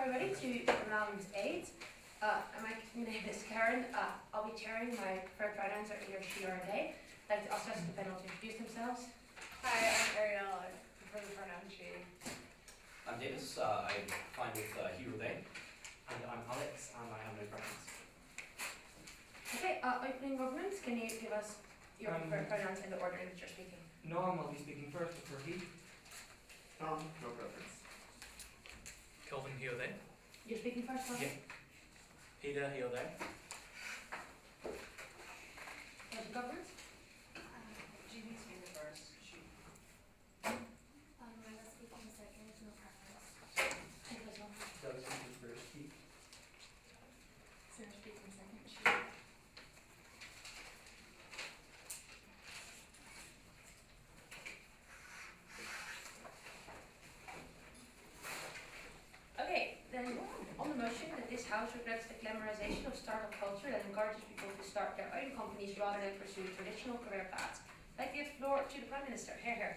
everybody to round 8. My name is Karin. I'll be chairing. My preferred pronouns are either she or they. I'd like to also ask the panel to introduce themselves. Hi, I'm Arielle. I prefer the pronoun she. I'm Davis. I'm fine with he or they. And I'm Alex, and I have no preference. Okay, opening movements. Can you give us your preferred pronouns in the order in which you're speaking? Noam will be speaking first, prefer he. No preference. Kelvin, he or they? You're speaking first, Kelvin? Yeah. Either he or they. What's your preference? Jinting speaking first. She. Miranda speaking second, no preference. Take this one. Doug speaking first, he. Sarah speaking second, she. Okay, then on the motion that this House regrets the glamorization of startup culture that encourages people to start their own companies rather than pursue traditional career paths, I'd like to give the floor to the Prime Minister. Hear, hear.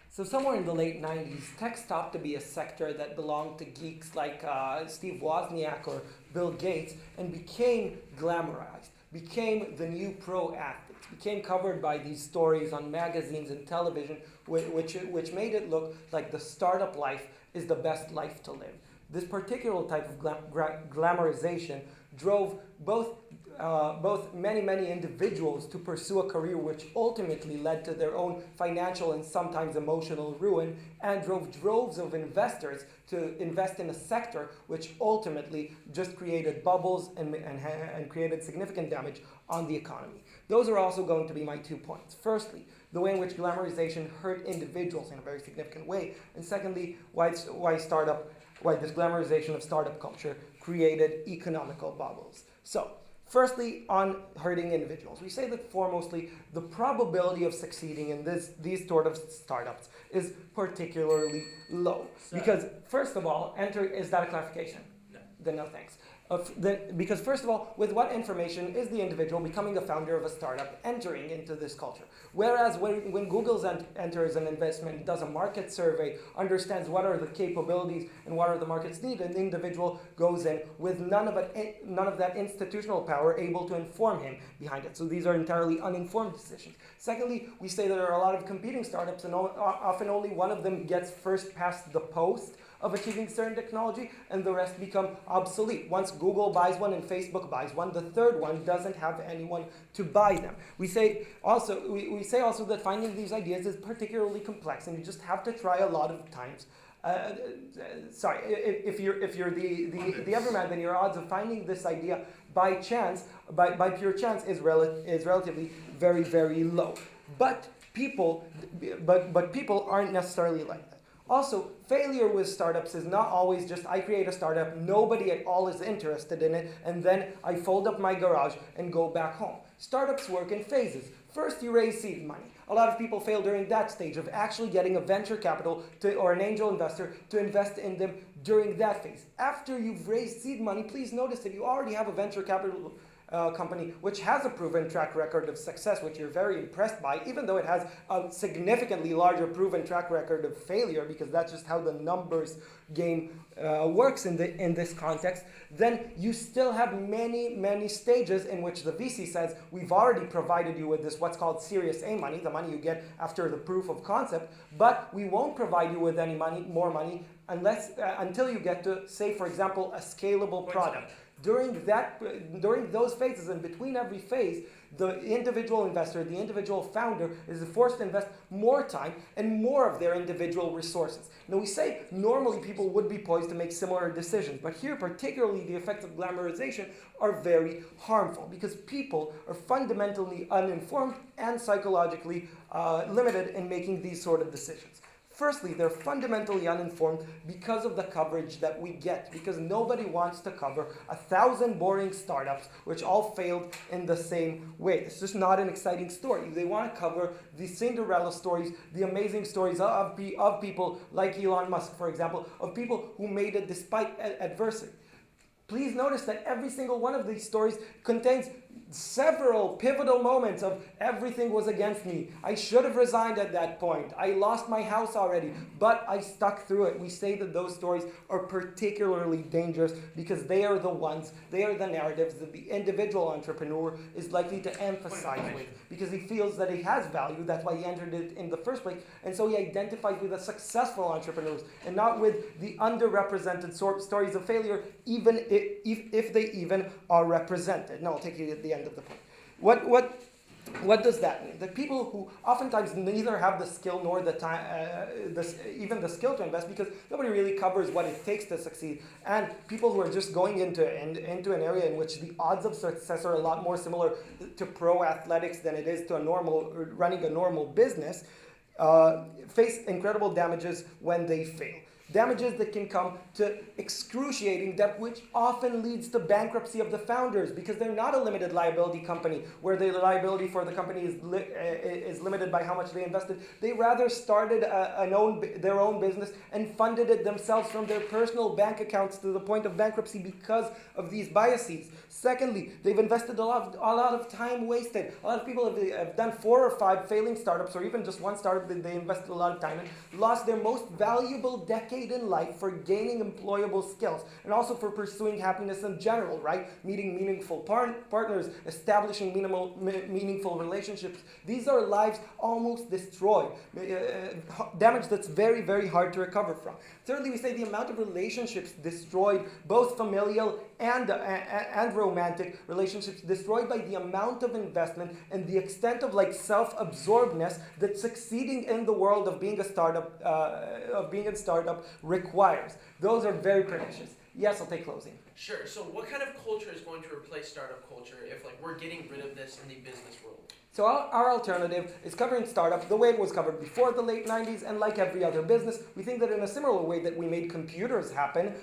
So somewhere in the late 90s, tech stopped to be a sector that belonged to geeks like Steve Wozniak or Bill Gates and became glamorized, became the new pro athletes, became covered by these stories on magazines and television, which made it look like the startup life is the best life to live. This particular type of glamorization drove both many individuals to pursue a career which ultimately led to their own financial and sometimes emotional ruin, and drove droves of investors to invest in a sector which ultimately just created bubbles and created significant damage on the economy. Those are also going to be my 2 points. Firstly, the way in which glamorization hurt individuals in a very significant way, and secondly, why this glamorization of startup culture created economical bubbles. So, firstly, on hurting individuals, we say that foremostly the probability of succeeding in these sort of startups is particularly low. Because first of all, is that a clarification? No. Then no thanks. Because first of all, with what information is the individual becoming a founder of a startup entering into this culture? Whereas when Google enters an investment, does a market survey, understands what are the capabilities and what are the markets need, and the individual goes in with none of that institutional power able to inform him behind it. So these are entirely uninformed decisions. Secondly, we say there are a lot of competing startups, and often only one of them gets first past the post of achieving certain technology, and the rest become obsolete. Once Google buys one and Facebook buys one, the third one doesn't have anyone to buy them. We say also that finding these ideas is particularly complex, and you just have to try a lot of times. If you're the everyman, then your odds of finding this idea by pure chance is relatively very, very low. But people aren't necessarily like that. Also, failure with startups is not always just I create a startup, nobody at all is interested in it, and then I fold up my garage and go back home. Startups work in phases. First, you raise seed money. A lot of people fail during that stage of actually getting a venture capital or an angel investor to invest in them during that phase. After you've raised seed money, please notice that you already have a venture capital company which has a proven track record of success, which you're very impressed by, even though it has a significantly larger proven track record of failure, because that's just how the numbers game works in this context. Then you still have many stages in which the VC says, we've already provided you with this what's called Series A money, the money you get after the proof of concept, but we won't provide you with any more money until you get to, say, for example, a scalable product. During those phases, and between every phase, the individual investor, the individual founder is forced to invest more time and more of their individual resources. Now, we say normally people would be poised to make similar decisions, but here particularly the effects of glamorization are very harmful because people are fundamentally uninformed and psychologically limited in making these sort of decisions. Firstly, they're fundamentally uninformed because of the coverage that we get, because nobody wants to cover 1,000 boring startups which all failed in the same way. It's just not an exciting story. They want to cover the Cinderella stories, the amazing stories of people like Elon Musk, for example, of people who made it despite adversity. Please notice that every single one of these stories contains several pivotal moments of everything was against me. I should have resigned at that point. I lost my house already, but I stuck through it. We say that those stories are particularly dangerous because they are the narratives that the individual entrepreneur is likely to emphasize with, because he feels that it has value. That's why he entered it in the first place. And so he identifies with the successful entrepreneurs and not with the underrepresented stories of failure, even if they even are represented. Now I'll take you at the end of the point. What does that mean? That people who oftentimes neither have the skill nor the time, even the skill to invest, because nobody really covers what it takes to succeed, and people who are just going into an area in which the odds of success are a lot more similar to pro athletics than it is to running a normal business, face incredible damages when they fail. Damages that can come to excruciating debt, which often leads to bankruptcy of the founders, because they're not a limited liability company where the liability for the company is limited by how much they invested. They rather started their own business and funded it themselves from their personal bank accounts to the point of bankruptcy because of these biases. Secondly, they've invested a lot of time wasted. A lot of people have done 4 or 5 failing startups, or even just one startup that they invested a lot of time in, lost their most valuable decade in life for gaining employable skills and also for pursuing happiness in general, right? Meeting meaningful partners, establishing meaningful relationships. These are lives almost destroyed. Damage that's very, very hard to recover from. Thirdly, we say the amount of relationships destroyed, both familial and romantic relationships, destroyed by the amount of investment and the extent of self-absorbedness that succeeding in the world of being a startup requires. Those are very pernicious. Yes, I'll take closing. Sure. So what kind of culture is going to replace startup culture if we're getting rid of this in the business world? So our alternative is covering startup the way it was covered before the late 90s, and like every other business, we think that in a similar way that we made computers happen,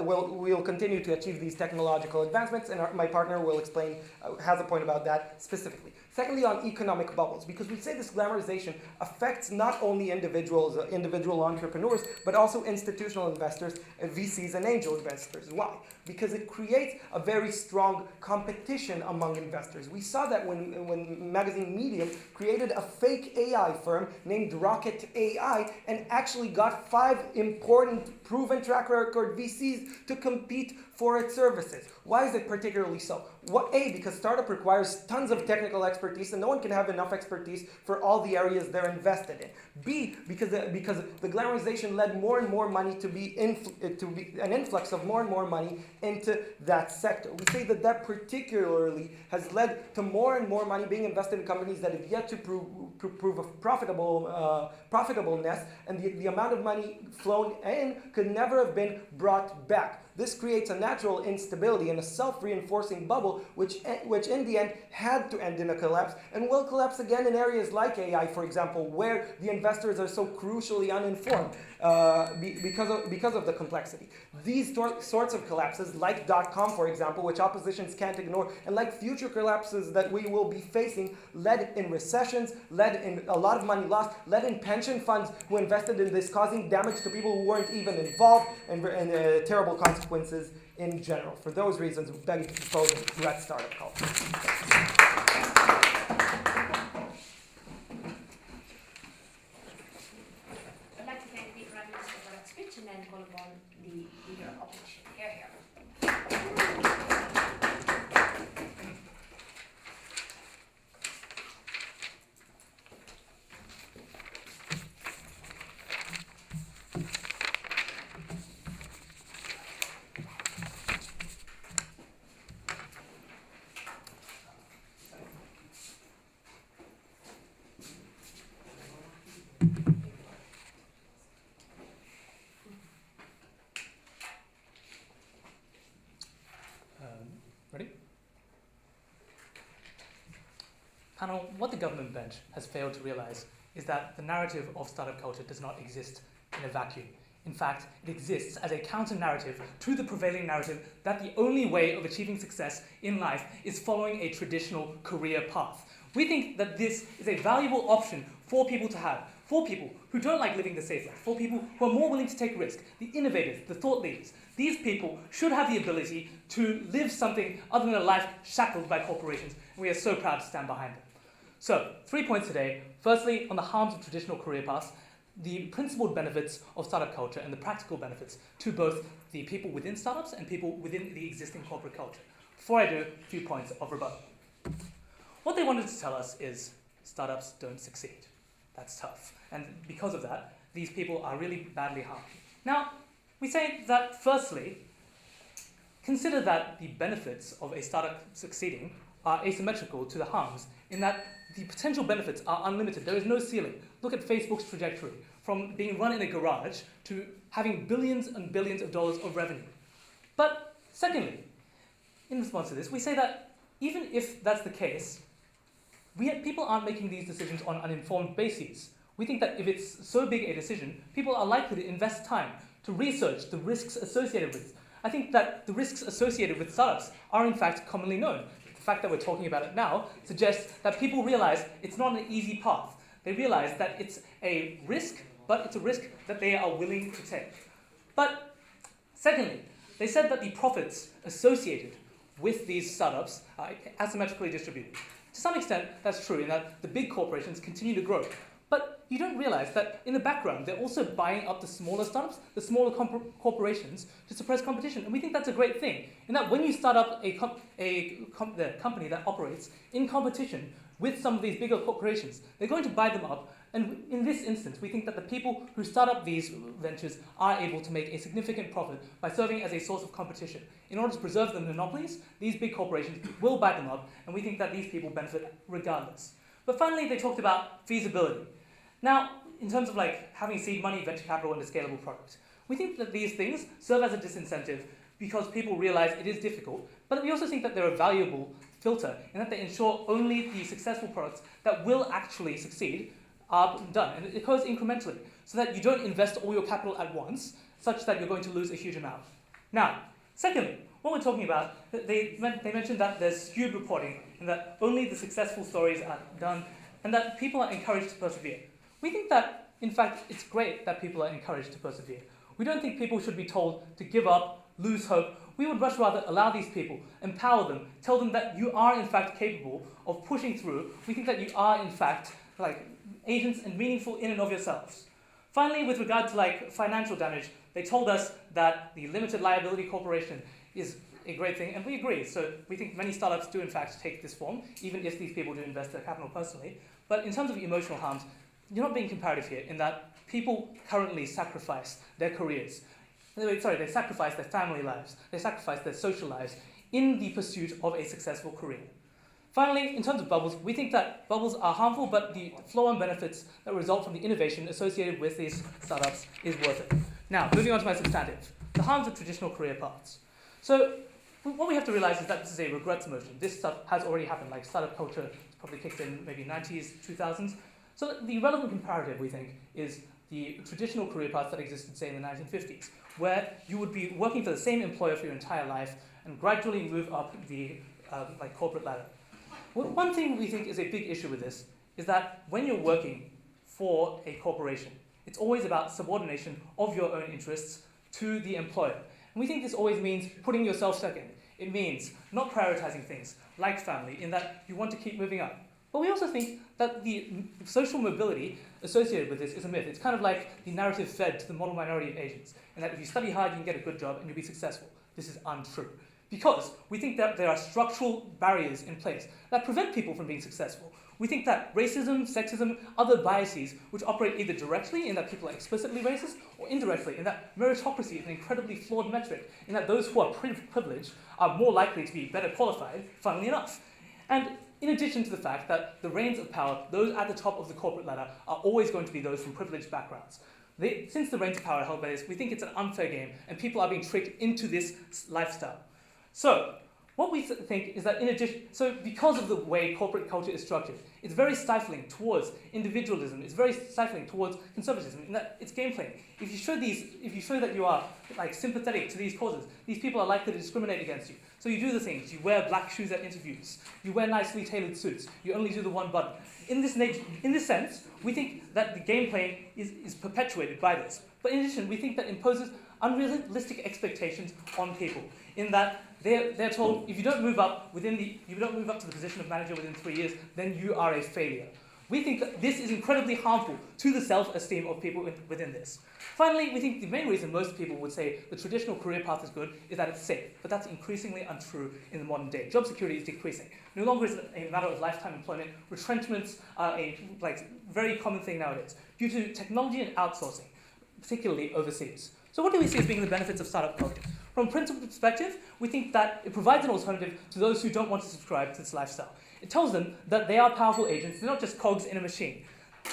we'll continue to achieve these technological advancements, and my partner will explain, has a point about that specifically. Secondly, on economic bubbles, because we say this glamorization affects not only individual entrepreneurs, but also institutional investors, VCs, and angel investors. Why? Because it creates a very strong competition among investors. We saw that when magazine Medium created a fake AI firm named Rocket AI and actually got 5 important proven track record VCs to compete for its services. Why is it particularly so? Because startup requires tons of technical expertise and no one can have enough expertise for all the areas they're invested in. B, because the glamorization led more and more money to be an influx of more and more money into that sector. We say that particularly has led to more and more money being invested in companies that have yet to prove of profitableness, and the amount of money flown in could never have been brought back. This creates a natural instability and a self-reinforcing bubble, which in the end had to end in a collapse, and will collapse again in areas like AI, for example, where the investors are so crucially uninformed because of the complexity. These sorts of collapses, like .com, for example, which oppositions can't ignore, and like future collapses that we will be facing, led in recessions, led in a lot of money lost, led in pension funds who invested in this, causing damage to people who weren't even involved, and terrible consequences in general. For those reasons, we beg to propose a threat startup culture. I'd like to thank the Prime Minister for that speech and then call upon the leader of opposition. Here. Ready? Panel, what the government bench has failed to realize is that the narrative of startup culture does not exist in a vacuum. In fact, it exists as a counter-narrative to the prevailing narrative that the only way of achieving success in life is following a traditional career path. We think that this is a valuable option for people to have, for people who don't like living the safe life, for people who are more willing to take risk, the innovators, the thought leaders. These people should have the ability to live something other than a life shackled by corporations, and we are so proud to stand behind them. So, 3 points today. Firstly, on the harms of traditional career paths, the principled benefits of startup culture and the practical benefits to both the people within startups and people within the existing corporate culture. Before I do, a few points of rebuttal. What they wanted to tell us is startups don't succeed. That's tough. And because of that, these people are really badly harmed. Now, we say that firstly, consider that the benefits of a startup succeeding are asymmetrical to the harms in that the potential benefits are unlimited. There is no ceiling. Look at Facebook's trajectory from being run in a garage to having billions and billions of dollars of revenue. But secondly, in response to this, we say that even if that's the case, people aren't making these decisions on uninformed bases. We think that if it's so big a decision, people are likely to invest time to research the risks associated with it. I think that the risks associated with startups are in fact commonly known. The fact that we're talking about it now suggests that people realize it's not an easy path. They realize that it's a risk, but it's a risk that they are willing to take. But secondly, they said that the profits associated with these startups are asymmetrically distributed. To some extent, that's true in that the big corporations continue to grow. But you don't realize that in the background, they're also buying up the smaller startups, the smaller corporations, to suppress competition. And we think that's a great thing. In that when you start up the company that operates in competition with some of these bigger corporations, they're going to buy them up. And in this instance, we think that the people who start up these ventures are able to make a significant profit by serving as a source of competition. In order to preserve the monopolies, these big corporations will buy them up, and we think that these people benefit regardless. But finally, they talked about feasibility. Now, in terms of having seed money, venture capital, and a scalable product, we think that these things serve as a disincentive because people realize it is difficult, but we also think that they're a valuable filter in that they ensure only the successful products that will actually succeed are done. And it goes incrementally, so that you don't invest all your capital at once, such that you're going to lose a huge amount. Now, secondly, what we're talking about, they mentioned that there's skewed reporting, and that only the successful stories are done, and that people are encouraged to persevere. We think that, in fact, it's great that people are encouraged to persevere. We don't think people should be told to give up, lose hope. We would much rather allow these people, empower them, tell them that you are, in fact, capable of pushing through. We think that you are, in fact, agents and meaningful in and of yourselves. Finally, with regard to financial damage, they told us that the limited liability corporation is a great thing, and we agree. So we think many startups do in fact take this form, even if these people do invest their capital personally. But in terms of emotional harms, you're not being comparative here in that people currently sacrifice their careers. They sacrifice their family lives, they sacrifice their social lives in the pursuit of a successful career. Finally, in terms of bubbles, we think that bubbles are harmful, but the flow-on benefits that result from the innovation associated with these startups is worth it. Now, moving on to my substantive, the harms of traditional career paths. So, what we have to realize is that this is a regrets motion. This stuff has already happened, startup culture probably kicked in maybe 90s, 2000s. So the relevant comparative, we think, is the traditional career paths that existed, say, in the 1950s, where you would be working for the same employer for your entire life and gradually move up the corporate ladder. One thing we think is a big issue with this is that when you're working for a corporation, it's always about subordination of your own interests to the employer. And we think this always means putting yourself second. It means not prioritizing things like family in that you want to keep moving up. But we also think that the social mobility associated with this is a myth. It's kind of like the narrative fed to the model minority of Asians, and that if you study hard, you can get a good job and you'll be successful. This is untrue. Because we think that there are structural barriers in place that prevent people from being successful. We think that racism, sexism, other biases which operate either directly in that people are explicitly racist or indirectly in that meritocracy is an incredibly flawed metric in that those who are privileged are more likely to be better qualified, funnily enough. And in addition to the fact that the reins of power, those at the top of the corporate ladder, are always going to be those from privileged backgrounds. Since the reins of power are held by this, we think it's an unfair game and people are being tricked into this lifestyle. So, What we think is that in addition, so because of the way corporate culture is structured, it's very stifling towards individualism. It's very stifling towards conservatism in that it's game playing. If you show that you are like sympathetic to these causes, these people are likely to discriminate against you. So you do the things. You wear black shoes at interviews. You wear nicely tailored suits. You only do the one button. In this sense, we think that the game playing is perpetuated by this. But in addition, we think that imposes unrealistic expectations on people. In that they're told if you don't move up to the position of manager within 3 years, then you are a failure. We think that this is incredibly harmful to the self-esteem of people within this. Finally, we think the main reason most people would say the traditional career path is good is that it's safe, but that's increasingly untrue in the modern day. Job security is decreasing. No longer is it a matter of lifetime employment. Retrenchments are a very common thing nowadays due to technology and outsourcing, particularly overseas. So what do we see as being the benefits of startup culture? From a principal perspective, we think that it provides an alternative to those who don't want to subscribe to this lifestyle. It tells them that they are powerful agents, they're not just cogs in a machine.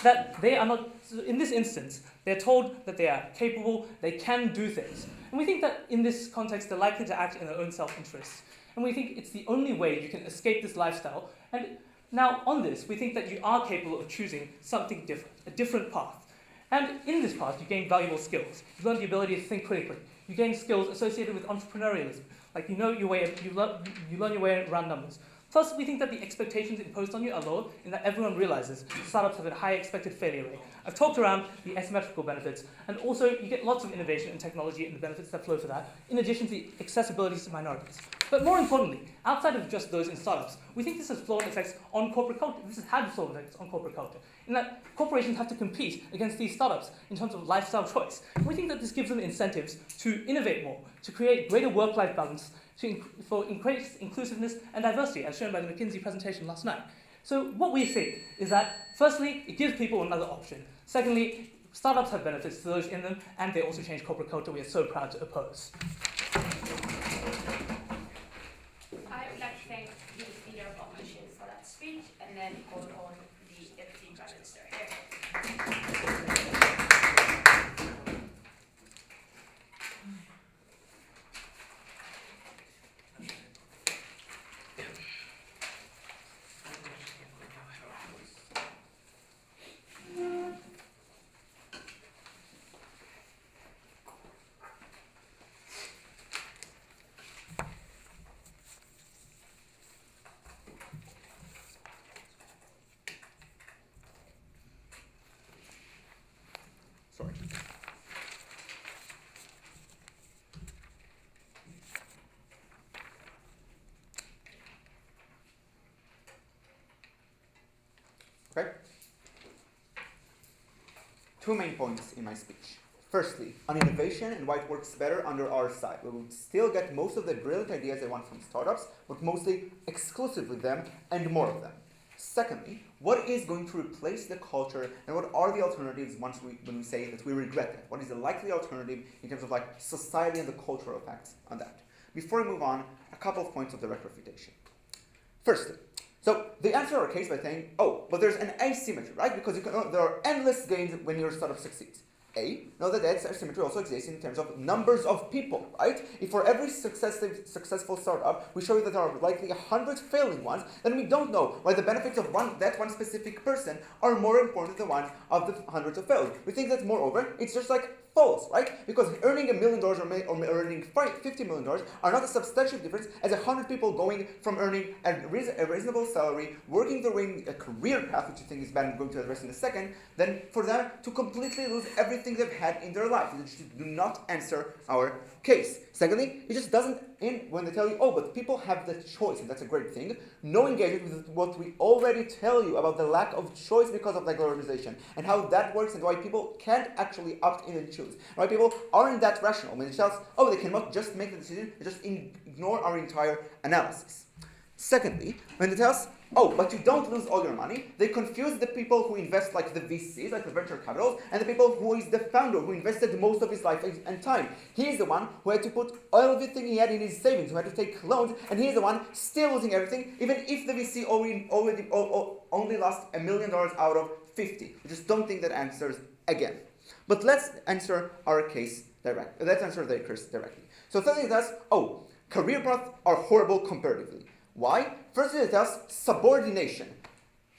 That they are not, in this instance, they're told that they are capable, they can do things. And we think that in this context, they're likely to act in their own self-interest. And we think it's the only way you can escape this lifestyle. And now on this, we think that you are capable of choosing something different, a different path. And in this path, you gain valuable skills. You learn the ability to think critically. You gain skills associated with entrepreneurialism, like you learn your way around numbers. Plus, we think that the expectations imposed on you are lower in that everyone realizes startups have a high expected failure rate. I've talked around the asymmetrical benefits, and also you get lots of innovation and technology and the benefits that flow for that, in addition to the accessibility to minorities. But more importantly, outside of just those in startups, we think this has flow-on effects on corporate culture. This has had flow-on effects on corporate culture, in that corporations have to compete against these startups in terms of lifestyle choice. And we think that this gives them incentives to innovate more, to create greater work-life balance, for increased inclusiveness and diversity, as shown by the McKinsey presentation last night. So what we think is that, firstly, it gives people another option. Secondly, startups have benefits to those in them, and they also change corporate culture we are so proud to oppose. I would like to thank the leader of opposition for that speech, and then call on the Deputy Prime Minister. Sorry. Okay. Two main points in my speech. Firstly, on innovation and why it works better under our side. We will still get most of the brilliant ideas they want from startups, but mostly exclusively them and more of them. Secondly, what is going to replace the culture and what are the alternatives when we say that we regret it? What is the likely alternative in terms of society and the cultural effects on that? Before we move on, a couple of points of direct refutation. Firstly, so they answer our case by saying, oh, but there's an asymmetry, right? Because there are endless gains when your startup succeeds. Know that asymmetry also exists in terms of numbers of people, right? If for every successful startup, we show you that there are likely 100 failing ones, then we don't know why the benefits of that one specific person are more important than the ones of the hundreds of failed. We think that moreover, it's just false, right? Because earning $1 million or earning $50 million are not a substantial difference as 100 people going from earning a reasonable salary, working their way in a career path, which I think is bad, I'm going to address in a second, then for them to completely lose everything they've had in their life. They just do not answer our case. Secondly, it just doesn't end when they tell you, oh, but people have the choice, and that's a great thing. No engagement with what we already tell you about the lack of choice because of glamorization, and how that works, and why people can't actually opt in and choose. Why people aren't that rational. When they tell us, oh, they cannot just make the decision, they just ignore our entire analysis. Secondly, when they tell us, oh, but you don't lose all your money, they confuse the people who invest like the VCs, like the venture capitals, and the people who is the founder, who invested most of his life and time. He is the one who had to put everything he had in his savings, who had to take loans, and he is the one still losing everything, even if the VC only lost $1 million out of 50. We just don't think that answers again. But let's answer our case directly. Let's answer their case directly. So telling us, oh, career paths are horrible comparatively. Why? Firstly, it tells subordination.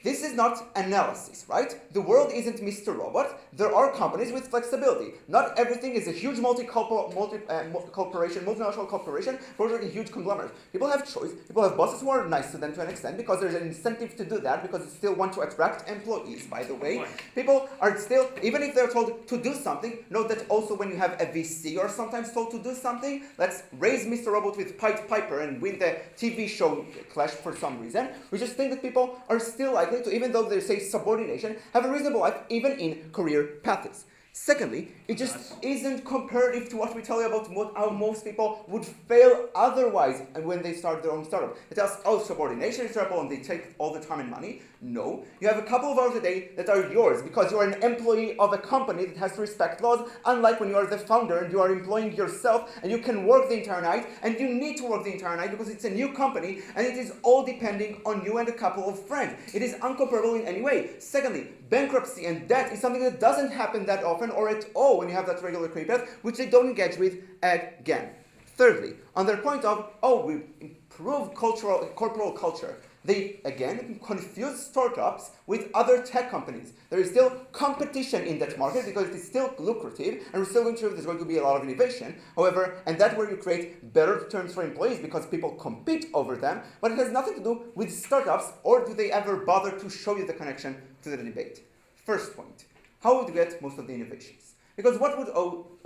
This is not analysis, right? The world isn't Mr. Robot. There are companies with flexibility. Not everything is a huge multinational corporation, or like a huge conglomerate. People have choice. People have bosses who are nice to them to an extent because there's an incentive to do that because they still want to attract employees, by the way. People are still, even if they're told to do something, note that also when you have a VC or sometimes told to do something, let's raise Mr. Robot with Pied Piper and win the TV show clash for some reason. We just think that people are still likely to, even though they say subordination, have a reasonable life even in career paths. Secondly, it just isn't comparative to what we tell you about how most people would fail otherwise when they start their own startup. It tells, oh, subordination is terrible and they take all the time and money. No, you have a couple of hours a day that are yours because you are an employee of a company that has to respect laws, unlike when you are the founder and you are employing yourself and you can work the entire night, and you need to work the entire night because it's a new company and it is all depending on you and a couple of friends. It is uncomparable in any way. Secondly, bankruptcy and debt is something that doesn't happen that often or at all when you have that regular career path, which they don't engage with again. Thirdly, on their point of, oh, we improve corporal culture, they, again, confuse startups with other tech companies. There is still competition in that market because it is still lucrative, and we're still going to there's going to be a lot of innovation. However, and that's where you create better terms for employees because people compete over them, but it has nothing to do with startups, or do they ever bother to show you the connection to the debate. First point, how would you get most of the innovations? Because what would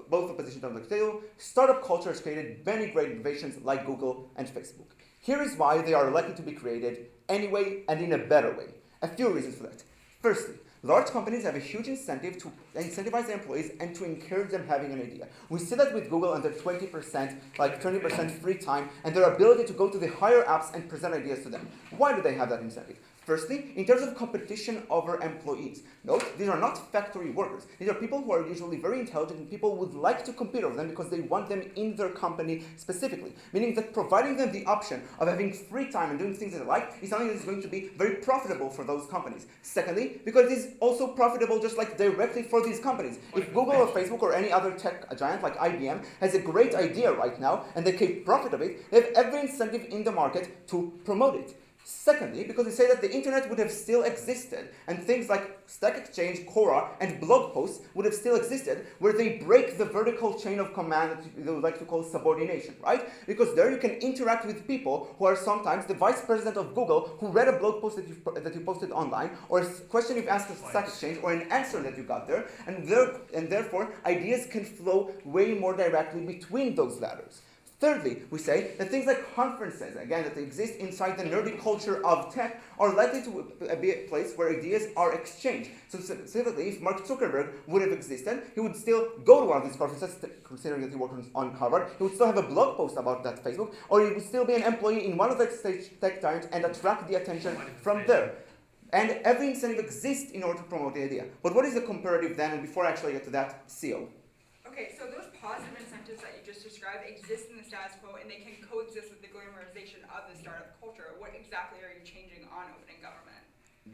both opposition terms like tell you? Startup culture has created many great innovations like Google and Facebook. Here is why they are likely to be created anyway and in a better way. A few reasons for that. Firstly, large companies have a huge incentive to incentivize their employees and to encourage them having an idea. We see that with Google under 20%, like 20% free time, and their ability to go to the higher apps and present ideas to them. Why do they have that incentive? Firstly, in terms of competition over employees. Note, these are not factory workers. These are people who are usually very intelligent and people would like to compete over them because they want them in their company specifically. Meaning that providing them the option of having free time and doing things they like is something that is going to be very profitable for those companies. Secondly, because it is also profitable just like directly for these companies. If Google or Facebook or any other tech giant like IBM has a great idea right now and they keep profit of it, they have every incentive in the market to promote it. Secondly, because they say that the internet would have still existed, and things like Stack Exchange, Quora, and blog posts would have still existed, where they break the vertical chain of command that they would like to call subordination, right? Because there you can interact with people who are sometimes the vice president of Google who read a blog post that you posted online, or a question you've asked at Stack Exchange, or an answer that you got there, and therefore ideas can flow way more directly between those ladders. Thirdly, we say that things like conferences, again, that exist inside the nerdy culture of tech, are likely to be a place where ideas are exchanged. So specifically, if Mark Zuckerberg would have existed, he would still go to one of these conferences, considering that he worked on Harvard. He would still have a blog post about that Facebook, or he would still be an employee in one of the tech giants and attract the attention from there. And every incentive exists in order to promote the idea. But what is the comparative then, and before I actually get to that, CO? Okay, so those positive incentives that you just described exist in the status quo and they can coexist with the glamorization of the startup culture. What exactly are you changing on opening government?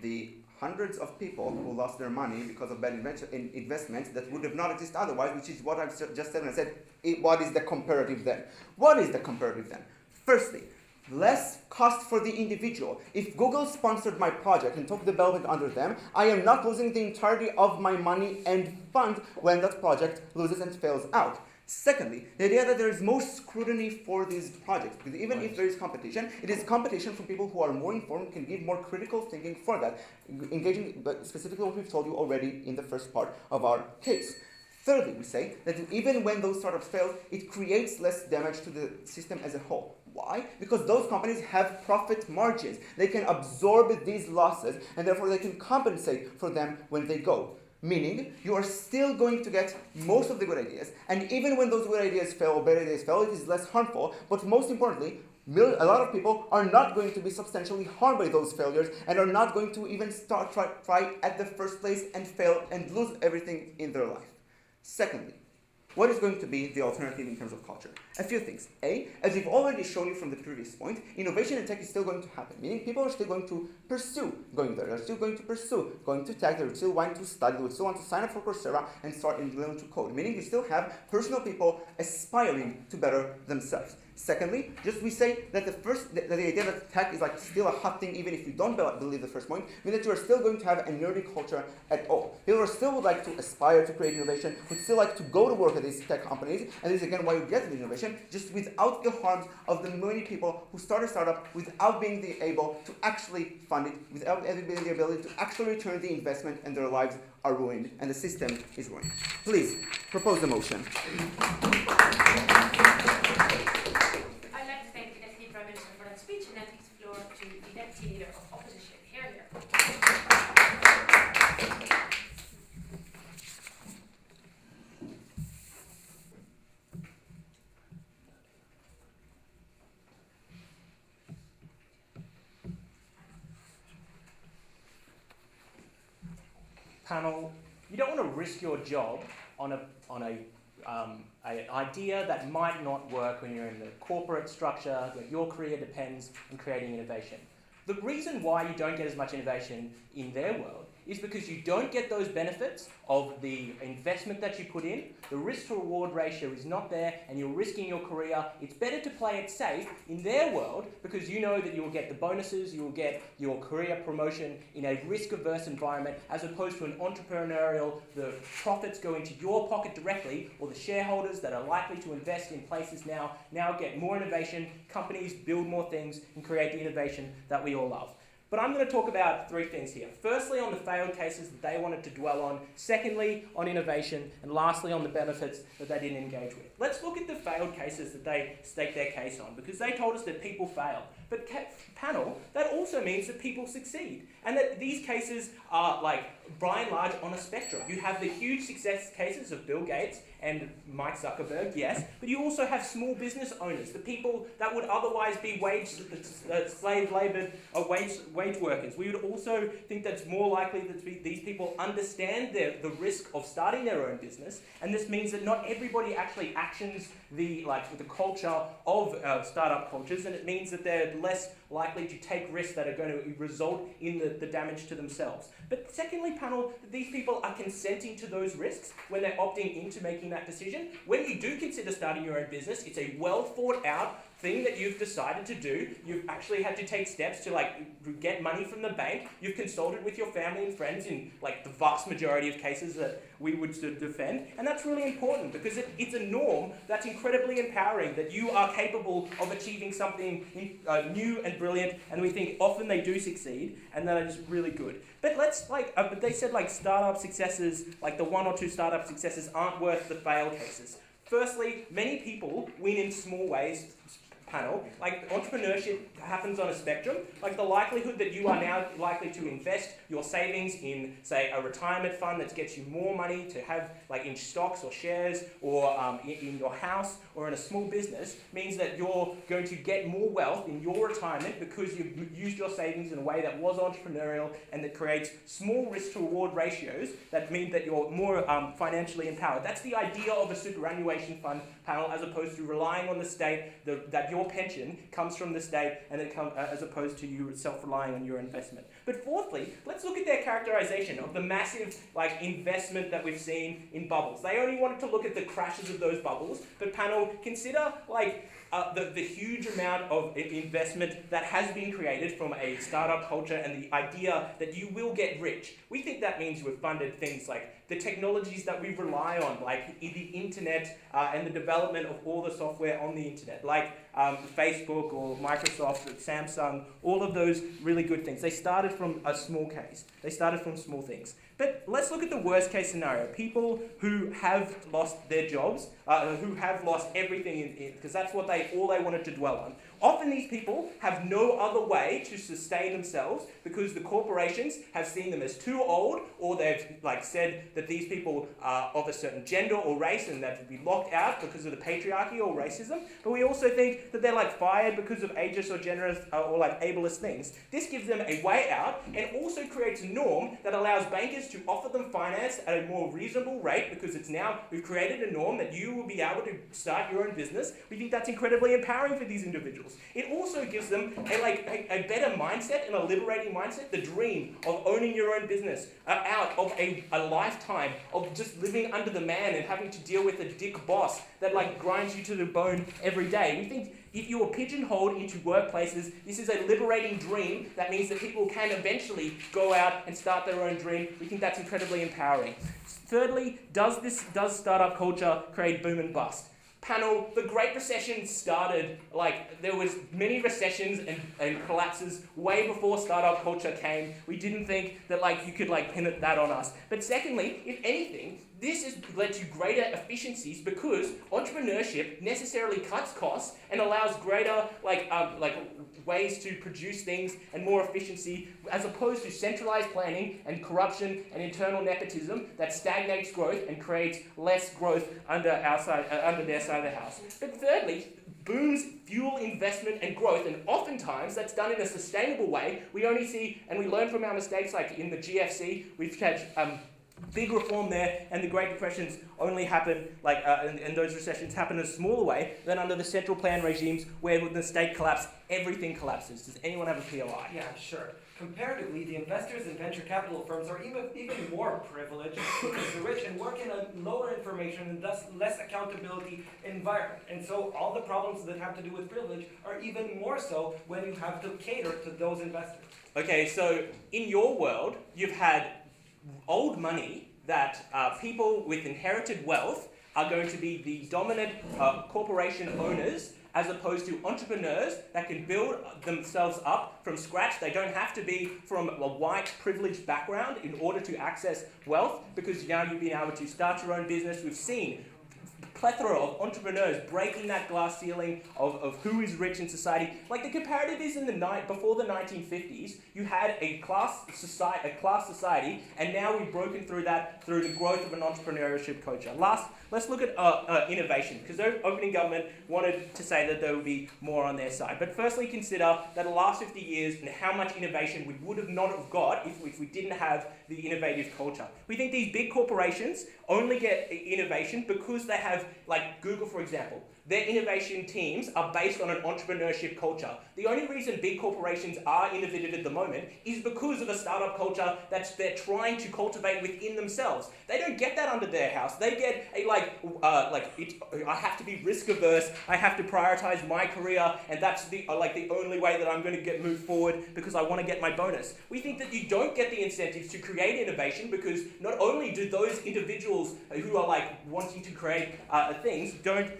The hundreds of people who lost their money because of bad investments that would have not existed otherwise, which is what I've just said when I said, what is the comparative then? What is the comparative then? Firstly, less cost for the individual. If Google sponsored my project and took development under them, I am not losing the entirety of my money and fund when that project loses and fails out. Secondly, the idea that there is more scrutiny for these projects, because even if there is competition, it is competition from people who are more informed, can give more critical thinking for that, engaging specifically what we've told you already in the first part of our case. Thirdly, we say that even when those startups fail, it creates less damage to the system as a whole. Why? Because those companies have profit margins. They can absorb these losses, and therefore they can compensate for them when they go. Meaning, you are still going to get most of the good ideas, and even when those good ideas fail or bad ideas fail, it is less harmful, but most importantly, a lot of people are not going to be substantially harmed by those failures and are not going to even try at the first place and fail and lose everything in their life. Secondly, what is going to be the alternative in terms of culture? A few things. A, as we've already shown you from the previous point, innovation in tech is still going to happen, meaning people are still going to pursue going there. They're still going to pursue going to tech. They still want to study. They still want to sign up for Coursera and start learning to code, meaning you still have personal people aspiring to better themselves. Secondly, just we say that the idea that tech is like still a hot thing, even if you don't believe the first point, means that you are still going to have a nerdy culture at all. People are still would like to aspire to create innovation, would still like to go to work at these tech companies, and this is again why you get the innovation, just without the harms of the many people who start a startup without being able to actually fund it, without having the ability to actually return the investment, and their lives are ruined, and the system is ruined. Please, propose the motion. I'd like to thank the Deputy Prime Minister for that speech and then give the floor to the Deputy Leader of Opposition. Here. Panel, you don't want to risk your job on an idea that might not work when you're in the corporate structure, where your career depends on creating innovation. The reason why you don't get as much innovation in their world is because you don't get those benefits of the investment that you put in. The risk to reward ratio is not there, and you're risking your career. It's better to play it safe in their world because you know that you'll get the bonuses, you'll get your career promotion in a risk-averse environment, as opposed to an entrepreneurial, the profits go into your pocket directly, or the shareholders that are likely to invest in places now get more innovation, companies build more things and create the innovation that we all love. But I'm going to talk about three things here. Firstly, on the failed cases that they wanted to dwell on. Secondly, on innovation. And lastly, on the benefits that they didn't engage with. Let's look at the failed cases that they staked their case on, because they told us that people fail. But panel, that also means that people succeed. And that these cases are, like, by and large, on a spectrum. You have the huge success cases of Bill Gates and Mike Zuckerberg, yes, but you also have small business owners, the people that would otherwise be slave labor wage workers. We would also think that it's more likely that these people understand the risk of starting their own business, and this means that not everybody actually actions the culture of startup cultures, and it means that they're less likely to take risks that are going to result in the damage to themselves. But secondly, panel, these people are consenting to those risks when they're opting into making that decision. When you do consider starting your own business, it's a well thought out thing that you've decided to do. You've actually had to take steps to get money from the bank. You've consulted with your family and friends in the vast majority of cases that we would defend. And that's really important because it's a norm that's incredibly empowering, that you are capable of achieving something new and brilliant, and we think often they do succeed, and that is really good. But but they said startup successes, the one or two startup successes aren't worth the fail cases. Firstly, many people win in small ways. Panel, entrepreneurship happens on a spectrum. The likelihood that you are now likely to invest your savings in, say, a retirement fund that gets you more money to have in stocks or shares, or in your house or in a small business, means that you're going to get more wealth in your retirement because you've used your savings in a way that was entrepreneurial, and that creates small risk to reward ratios that mean that you're more financially empowered. That's the idea of a superannuation fund, panel, as opposed to relying on the state, that your pension comes from the state, and as opposed to you self-relying on your investment. But fourthly, let's look at their characterization of the massive investment that we've seen in bubbles. They only wanted to look at the crashes of those bubbles, but panel, consider the huge amount of investment that has been created from a startup culture and the idea that you will get rich. We think that means we've funded things like the technologies that we rely on, like the internet and the development of all the software on the internet, like Facebook or Microsoft or Samsung, all of those really good things. They started from a small case. They started from small things. But let's look at the worst case scenario. People who have lost their jobs, who have lost everything, because that's what all they wanted to dwell on. Often these people have no other way to sustain themselves because the corporations have seen them as too old, or they've said that these people are of a certain gender or race and that would be locked out because of the patriarchy or racism. But we also think that they're fired because of ageist or generous or ableist things. This gives them a way out, and also creates a norm that allows bankers to offer them finance at a more reasonable rate, because we've created a norm that you will be able to start your own business. We think that's incredibly empowering for these individuals. It also gives them a better mindset and a liberating mindset, the dream of owning your own business, out of a lifetime of just living under the man and having to deal with a dick boss that grinds you to the bone every day. We think If you are pigeonholed into workplaces, this is a liberating dream that means that people can eventually go out and start their own dream. We think that's incredibly empowering. Thirdly, does startup culture create boom and bust? Panel, the Great Recession started, there was many recessions and collapses way before startup culture came. We didn't think that you could pin that on us. But secondly, if anything, this has led to greater efficiencies because entrepreneurship necessarily cuts costs and allows greater ways to produce things and more efficiency, as opposed to centralized planning and corruption and internal nepotism that stagnates growth and creates less growth under their side of the house. But thirdly, booms fuel investment and growth, and oftentimes that's done in a sustainable way. We only see, and we learn from our mistakes, like in the GFC, we've had big reform there, and the Great Depressions only happen, and those recessions happen in a smaller way than under the central plan regimes where when the state collapse, everything collapses. Does anyone have a POI? Yeah, sure. Comparatively, the investors in venture capital firms are even more privileged because the rich and work in a lower information and thus less accountability environment. And so all the problems that have to do with privilege are even more so when you have to cater to those investors. Okay, so in your world, you've had old money that people with inherited wealth are going to be the dominant corporation owners, as opposed to entrepreneurs that can build themselves up from scratch. They don't have to be from a white privileged background in order to access wealth, because now you've been able to start your own business. We've seen plethora of entrepreneurs breaking that glass ceiling of who is rich in society. Like the comparative is before the 1950s, you had a class society, and now we've broken through that through the growth of an entrepreneurship culture. Let's look at innovation, because the opening government wanted to say that there would be more on their side. But firstly, consider that the last 50 years and how much innovation we would have not have got if we didn't have the innovative culture. We think these big corporations only get innovation because they have, like Google, for example, their innovation teams are based on an entrepreneurship culture. The only reason big corporations are innovative at the moment is because of a startup culture that they're trying to cultivate within themselves. They don't get that under their house. They get I have to be risk averse. I have to prioritize my career, and that's the only way that I'm going to move forward because I want to get my bonus. We think that you don't get the incentives to create innovation because not only do those individuals who are wanting to create things don't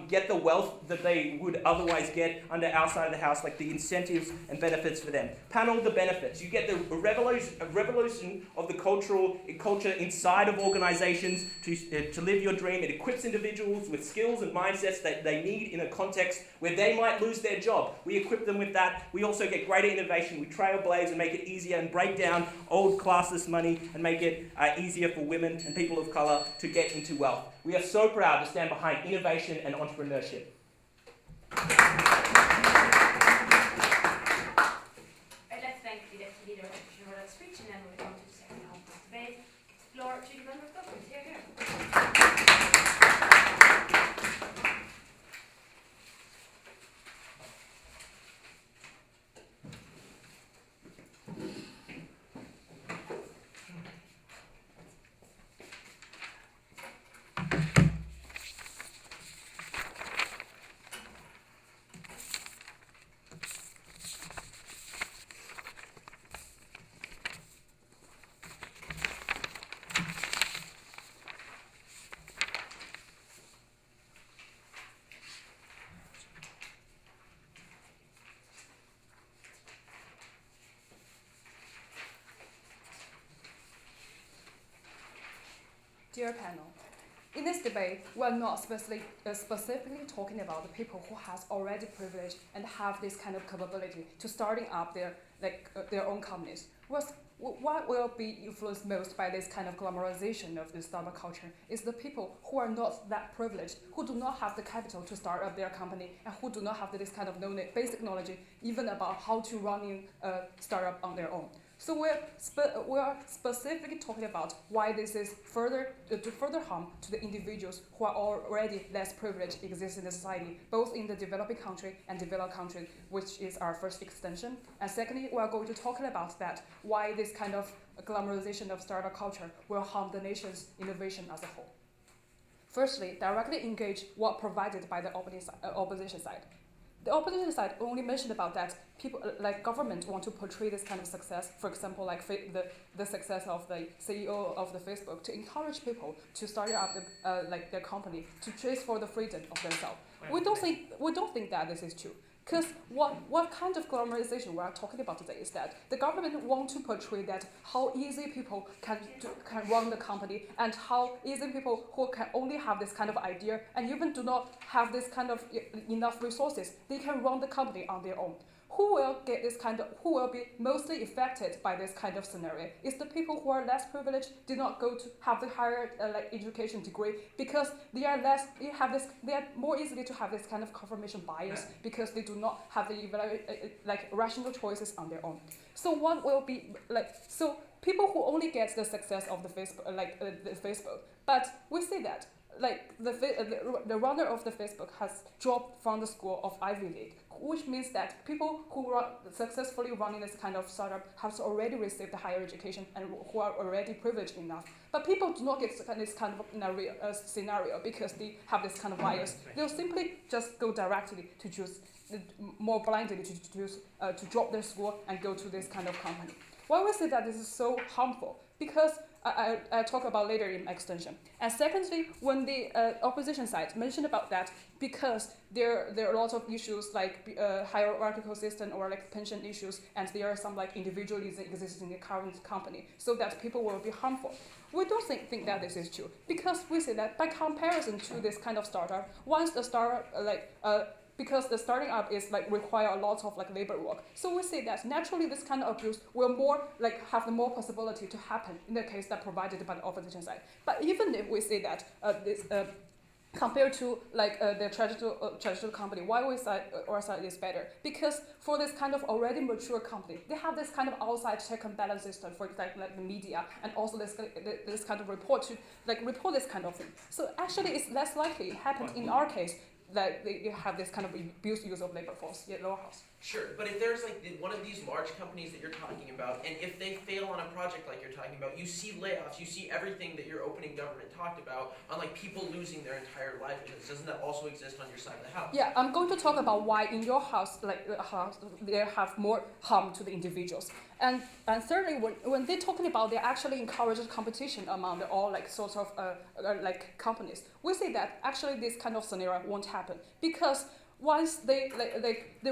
get the wealth that they would otherwise get under our side of the house, like the incentives and benefits for them. Panel the benefits. You get the revolution of the culture inside of organizations to live your dream. It equips individuals with skills and mindsets that they need in a context where they might lose their job. We equip them with that. We also get greater innovation. We trailblaze and make it easier and break down old classless money and make it easier for women and people of color to get into wealth. We are so proud to stand behind innovation and entrepreneurship. I'd like to thank the deputy leader for that speech, and then we'll come to the second half of the debate. Floor to the member of government. Here. Dear panel, in this debate, we are not specifically talking about the people who has already privilege and have this kind of capability to starting up their own companies. What will be influenced most by this kind of glamorization of the startup culture is the people who are not that privileged, who do not have the capital to start up their company, and who do not have this kind of basic knowledge even about how to run a startup on their own. So we're specifically talking about why this is to further harm to the individuals who are already less privileged exist in the society, both in the developing country and developed country, which is our first extension. And secondly, we are going to talk about that, why this kind of glamorization of startup culture will harm the nation's innovation as a whole. Firstly, directly engage what provided by the opposition side. the opposition side only mentioned about that people like government want to portray this kind of success. For example, like the success of the CEO of the Facebook to encourage people to start up like their company to chase for the freedom of themselves. We don't think that this is true. Because what kind of glamorization we are talking about today is that the government want to portray that how easy people can run the company and how easy people who can only have this kind of idea and even do not have this kind of enough resources, they can run the company on their own. Who will be mostly affected by this kind of scenario is the people who are less privileged, do not go to have the higher education degree because they are more easily to have this kind of confirmation bias because they do not have the rational choices on their own. So what will be people who only get the success of the Facebook, but we see that the runner of the Facebook has dropped from the school of Ivy League, which means that people who are successfully running this kind of startup have already received the higher education and who are already privileged enough. But people do not get this kind of scenario because they have this kind of bias. They'll simply just go directly to choose, more blindly to choose to drop their school and go to this kind of company. Why we say that this is so harmful? Because I'll talk about later in my extension. And secondly, when the opposition side mentioned about that, because there are lots of issues like hierarchical system or like pension issues, and there are some like individualism existing in the current company, so that people will be harmful. We don't think that this is true, because we say that by comparison to this kind of startup, once the startup because the starting up is require a lot of labor work. So we say that naturally this kind of abuse will have the more possibility to happen in the case that provided by the opposition side. But even if we say that this compared to the traditional company, why we say our side is better? Because for this kind of already mature company, they have this kind of outside check and balance system, for example, like the media, and also this kind of report to report this kind of thing. So actually, it's less likely it happened in our case that they have this kind of abuse use of labor force in lower house. Sure, but if there's one of these large companies that you're talking about, and if they fail on a project like you're talking about, you see layoffs, you see everything that your opening government talked about on people losing their entire livelihoods. Doesn't that also exist on your side of the house? Yeah, I'm going to talk about why in your house, they have more harm to the individuals. And thirdly, when they're talking about, they actually encourage competition among all sorts of companies. We say that actually this kind of scenario won't happen because once the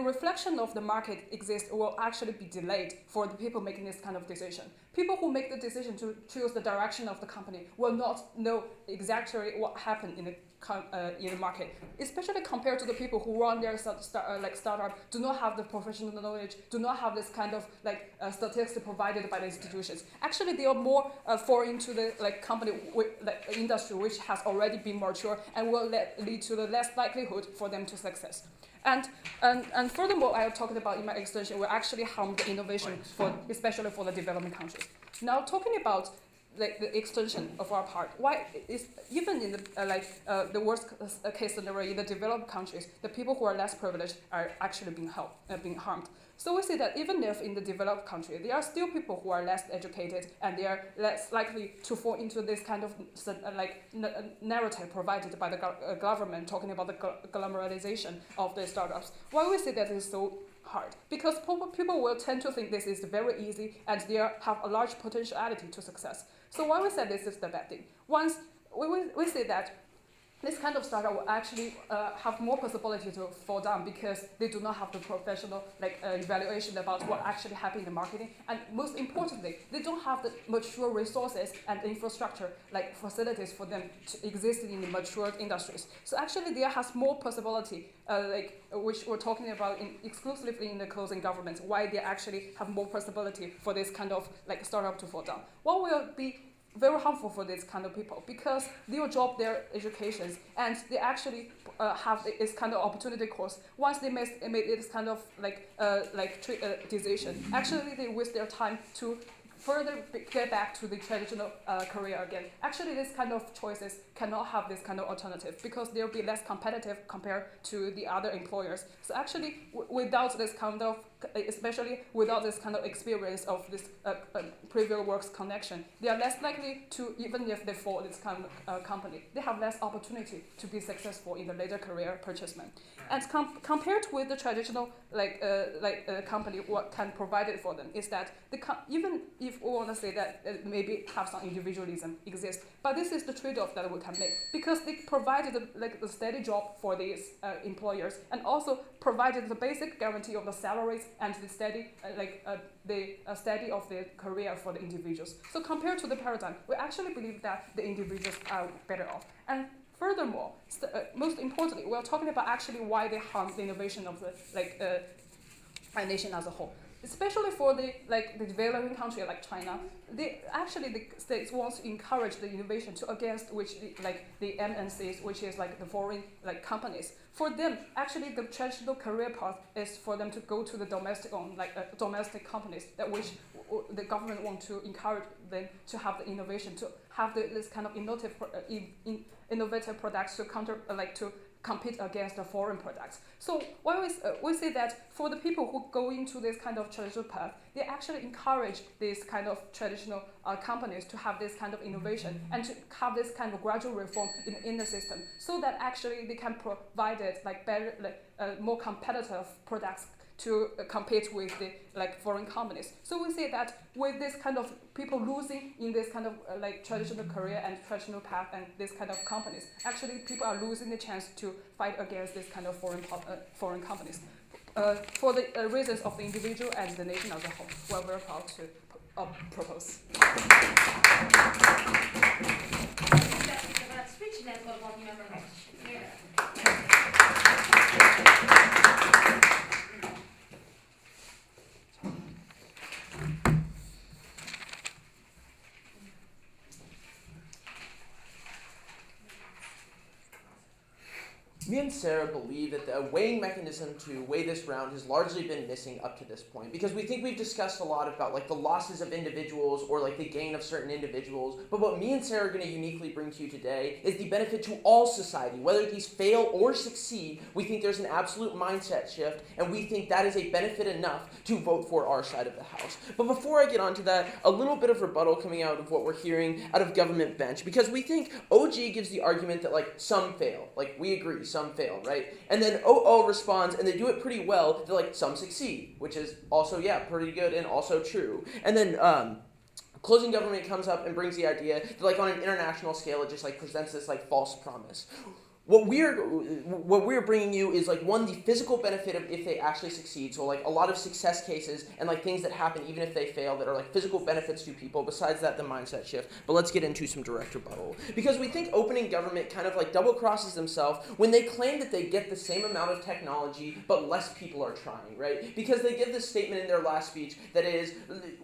reflection of the market exists will actually be delayed for the people making this kind of decision. People who make the decision to choose the direction of the company will not know exactly what happened in the market, especially compared to the people who run their startup, do not have the professional knowledge, do not have this kind of statistics provided by the institutions. Actually, they are more fall into the company industry which has already been mature and will lead to the less likelihood for them to success. And furthermore, I talked about in my extension will actually harm the innovation especially for the developing countries. Now talking about the extension of our part, why is even in the worst case scenario in the developed countries, the people who are less privileged are actually being harmed. So we see that even if in the developed country, there are still people who are less educated and they are less likely to fall into this kind of narrative provided by the government talking about the glamorization of the startups. Why we say that is so hard? Because people will tend to think this is very easy and they have a large potentiality to success. So why we say this is the bad thing? Once we say that this kind of startup will actually have more possibility to fall down because they do not have the professional evaluation about what actually happened in the marketing, and most importantly, they don't have the mature resources and infrastructure facilities for them to exist in the mature industries. So actually, there has more possibility, which we're talking about exclusively in the closing governments, why they actually have more possibility for this kind of startup to fall down. What will be very harmful for this kind of people because they will drop their educations and they actually have this kind of opportunity cost. Once they made this kind of decision, actually they waste their time to further get back to the traditional career again. Actually, this kind of choices cannot have this kind of alternative because they'll be less competitive compared to the other employers. So actually, without this kind of especially without this kind of experience of this previous works connection, they are less likely to, even if they fall this kind of company, they have less opportunity to be successful in the later career purchasement. And compared with the traditional company, what can provide it for them is that even if we want to say that maybe have some individualism exist, but this is the trade-off that we can make, because they provided the steady job for these employers, and also provided the basic guarantee of the salaries and the steady steady of the career for the individuals. So compared to the paradigm, we actually believe that the individuals are better off. And furthermore, most importantly, we're talking about actually why they harm the innovation of the nation as a whole. Especially for the developing country like China, the states want to encourage the innovation to against which the MNCs, which is the foreign companies. For them, actually the traditional career path is for them to go to the domestic companies that which the government want to encourage them to have the innovation, to have this kind of innovative products to compete against the foreign products. So when we say that for the people who go into this kind of traditional path, they actually encourage these kind of traditional companies to have this kind of innovation and to have this kind of gradual reform in the system, so that actually they can provide it better, more competitive products to compete with the foreign companies. So we say that with this kind of people losing in this kind of traditional career and traditional path and this kind of companies, actually people are losing the chance to fight against this kind of foreign companies. For the reasons of the individual and the nation as a whole, we're very proud to propose. Speech and then we'll go to member next. Me and Sarah believe that the weighing mechanism to weigh this round has largely been missing up to this point, because we think we've discussed a lot about the losses of individuals or the gain of certain individuals, but what me and Sarah are going to uniquely bring to you today is the benefit to all society. Whether these fail or succeed, we think there's an absolute mindset shift, and we think that is a benefit enough to vote for our side of the house. But before I get onto that, a little bit of rebuttal coming out of what we're hearing out of government bench, because we think OG gives the argument that some fail. We agree, some fail, right? And then OO responds, and they do it pretty well. They're some succeed, which is also, pretty good and also true. And then closing government comes up and brings the idea that on an international scale, it just presents this false promise. What we're bringing you is one, the physical benefit of if they actually succeed. So a lot of success cases and things that happen even if they fail that are physical benefits to people. Besides that, the mindset shift. But let's get into some direct rebuttal, because we think opening government kind of double crosses themselves when they claim that they get the same amount of technology but less people are trying, right? Because they give this statement in their last speech that is,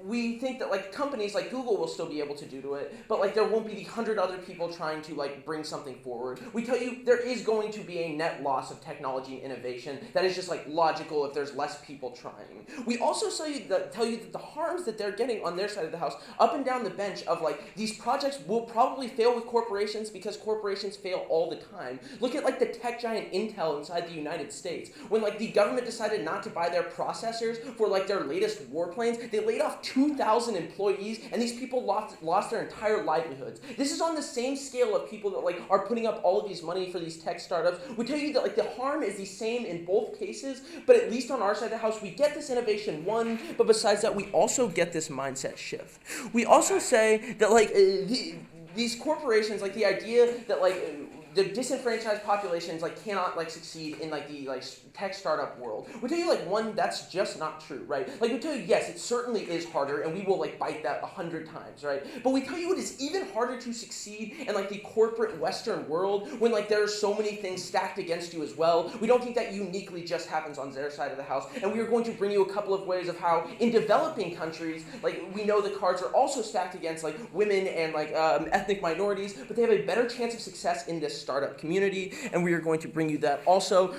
we think that companies like Google will still be able to do it, but there won't be the 100 other people trying to bring something forward. We tell you there is going to be a net loss of technology and innovation. That is just logical if there's less people trying. We also tell you that the harms that they're getting on their side of the house, up and down the bench of these projects will probably fail with corporations because corporations fail all the time. Look at the tech giant Intel inside the United States. When the government decided not to buy their processors for their latest warplanes, they laid off 2,000 employees, and these people lost their entire livelihoods. This is on the same scale of people that are putting up all of these money for these tech startups. We tell you that the harm is the same in both cases, but at least on our side of the house, we get this innovation, one, but besides that, we also get this mindset shift. We also say that these corporations, the idea that the disenfranchised populations cannot succeed in the tech startup world. We tell you one, that's just not true, right? We tell you, yes, it certainly is harder, and we will bite that 100 times, right? But we tell you it is even harder to succeed in the corporate Western world when there are so many things stacked against you as well. We don't think that uniquely just happens on their side of the house, and we are going to bring you a couple of ways of how in developing countries, we know the cards are also stacked against women and ethnic minorities, but they have a better chance of success in this startup community, and we are going to bring you that also.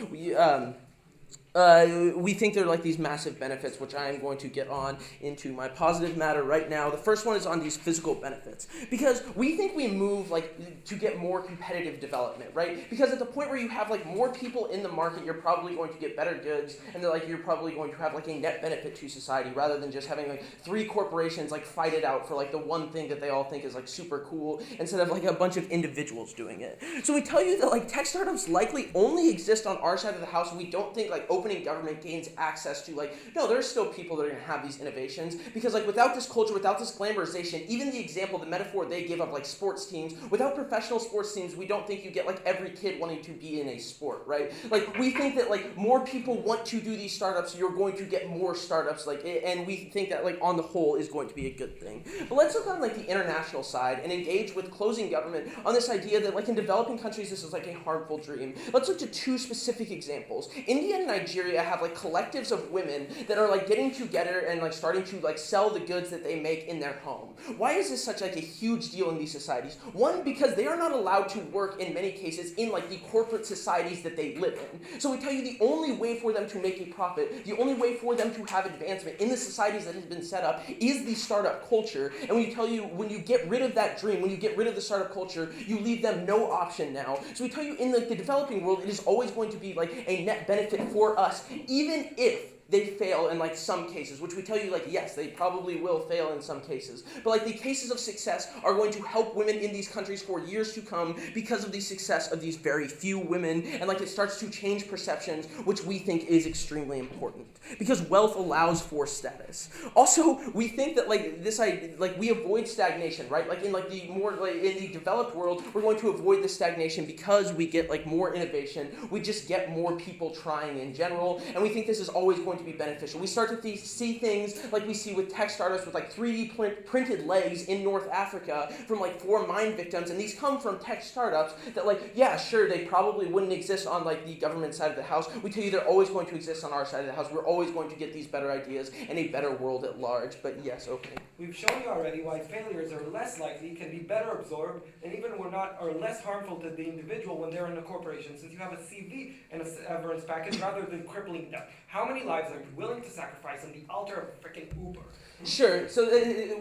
we think there are like these massive benefits, which I am going to get on into my positive matter right now. The first one is on these physical benefits, because we think we move like to get more competitive development, right? Because at the point where you have like more people in the market, you're probably going to get better goods, and you're probably going to have like a net benefit to society, rather than just having like 3 corporations like fight it out for like the one thing that they all think is like super cool, instead of like a bunch of individuals doing it. So we tell you that like tech startups likely only exist on our side of the house, and we don't think like opening government gains access to no, there's still people that are going to have these innovations, because like without this culture, without this glamorization, even the example, the metaphor they give of like sports teams, without professional sports teams, we don't think you get like every kid wanting to be in a sport, right? Like we think that like more people want to do these startups, you're going to get more startups, and we think that like on the whole is going to be a good thing. But let's look on like the international side and engage with closing government on this idea that like in developing countries this is like a harmful dream. Let's look to 2 specific examples. India and Nigeria have like collectives of women that are like getting together and like starting to like sell the goods that they make in their home. Why is this such like a huge deal in these societies? One, because they are not allowed to work in many cases in like the corporate societies that they live in. So we tell you the only way for them to make a profit, the only way for them to have advancement in the societies that has been set up is the startup culture. And we tell you when you get rid of that dream, when you get rid of the startup culture, you leave them no option now. So we tell you in like the developing world, it is always going to be like a net benefit for us, even if they fail in like some cases, which we tell you like yes, they probably will fail in some cases. But like the cases of success are going to help women in these countries for years to come because of the success of these very few women, and like it starts to change perceptions, which we think is extremely important because wealth allows for status. Also, we think that like this like we avoid stagnation, right? Like in like the more like in the developed world, we're going to avoid the stagnation because we get like more innovation. We just get more people trying in general, and we think this is always going to be beneficial. We start to see things like we see with tech startups with like 3D printed legs in North Africa from like 4 mine victims, and these come from tech startups that like, yeah, sure, they probably wouldn't exist on like the government side of the house. We tell you they're always going to exist on our side of the house. We're always going to get these better ideas and a better world at large. But yes, okay. We've shown you already why failures are less likely, can be better absorbed, and even are less harmful to the individual when they're in a corporation, since you have a CV and a severance package rather than crippling them. How many lives are you willing to sacrifice on the altar of freaking Uber? Sure. So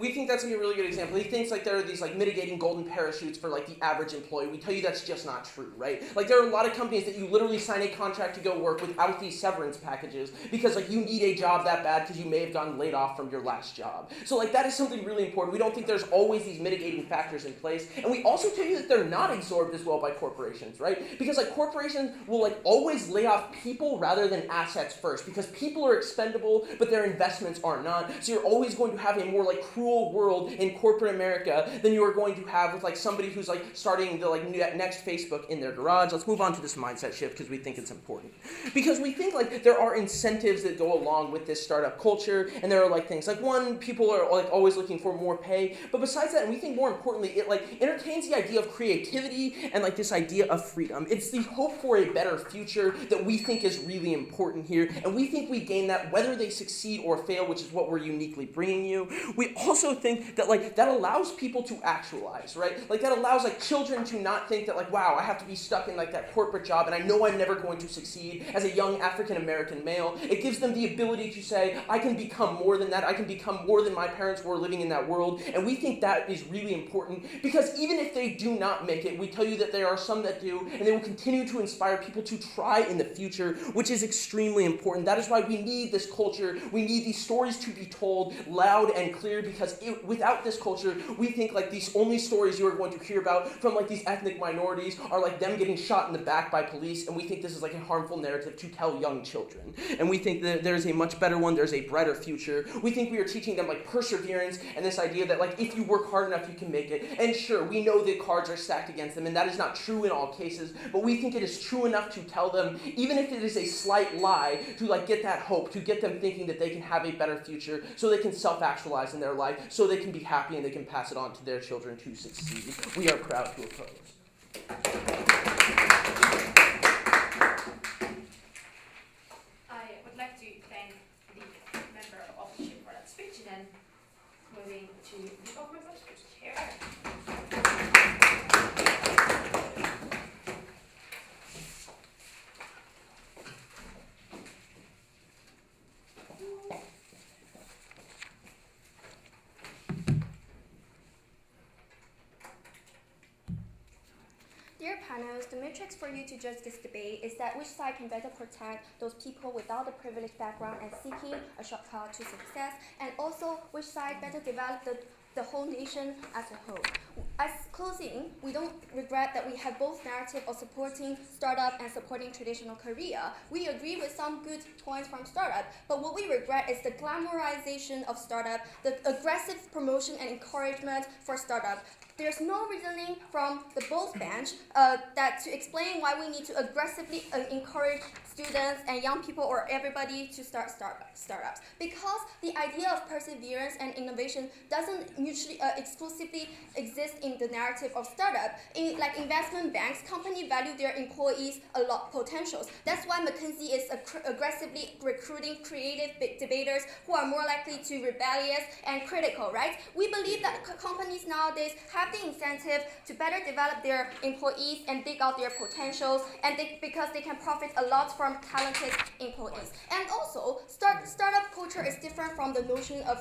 we think that's a really good example. He thinks like there are these like mitigating golden parachutes for like the average employee. We tell you that's just not true, right? Like there are a lot of companies that you literally sign a contract to go work without these severance packages because like you need a job that bad because you may have gotten laid off from your last job. So like that is something really important. We don't think there's always these mitigating factors in place. And we also tell you that they're not absorbed as well by corporations, right? Because like corporations will like always lay off people rather than assets first because people are expendable, but their investments are not. So you're always going to have a more like cruel world in corporate America than you are going to have with like somebody who's like starting the like next Facebook in their garage. Let's move on to this mindset shift because we think it's important. Because we think like there are incentives that go along with this startup culture, and there are like things like one, people are like always looking for more pay, but besides that, and we think more importantly, it like entertains the idea of creativity and like this idea of freedom. It's the hope for a better future that we think is really important here, and we think we gain that whether they succeed or fail, which is what we're uniquely bringing you. We also think that like that allows people to actualize, right? Like that allows like children to not think that like, wow, I have to be stuck in like that corporate job and I know I'm never going to succeed as a young African American male. It gives them the ability to say, I can become more than that. I can become more than my parents were living in that world. And we think that is really important because even if they do not make it, we tell you that there are some that do, and they will continue to inspire people to try in the future, which is extremely important. That is why we need this culture. We need these stories to be told loud and clear, because without this culture, we think like these only stories you are going to hear about from like these ethnic minorities are like them getting shot in the back by police, and we think this is like a harmful narrative to tell young children. And we think that there's a much better one, there's a brighter future. We think we are teaching them like perseverance and this idea that like if you work hard enough, you can make it. And sure, we know the cards are stacked against them, and that is not true in all cases, but we think it is true enough to tell them, even if it is a slight lie, to like get that hope, to get them thinking that they can have a better future, so they can self-actualize in their life, so they can be happy and they can pass it on to their children to succeed. We are proud to oppose. I would like to thank the member of opposition for that speech, and then moving to the government officers chair. Dear panels, the matrix for you to judge this debate is that which side can better protect those people without a privileged background and seeking a shortcut to success, and also which side better develop the whole nation as a whole. As closing, we don't regret that we have both narrative of supporting startup and supporting traditional career. We agree with some good points from startup, but what we regret is the glamorization of startup, the aggressive promotion and encouragement for startup. There's no reasoning from the both bench that to explain why we need to aggressively encourage students and young people or everybody to start startups. Because the idea of perseverance and innovation doesn't mutually exclusively exist in the narrative of startup. In like investment banks, companies value their employees a lot potentials. That's why McKinsey is aggressively recruiting creative debaters who are more likely to rebellious and critical, right? We believe that companies nowadays have the incentive to better develop their employees and dig out their potentials, and because they can profit a lot from talented employees. And also, startup culture is different from the notion of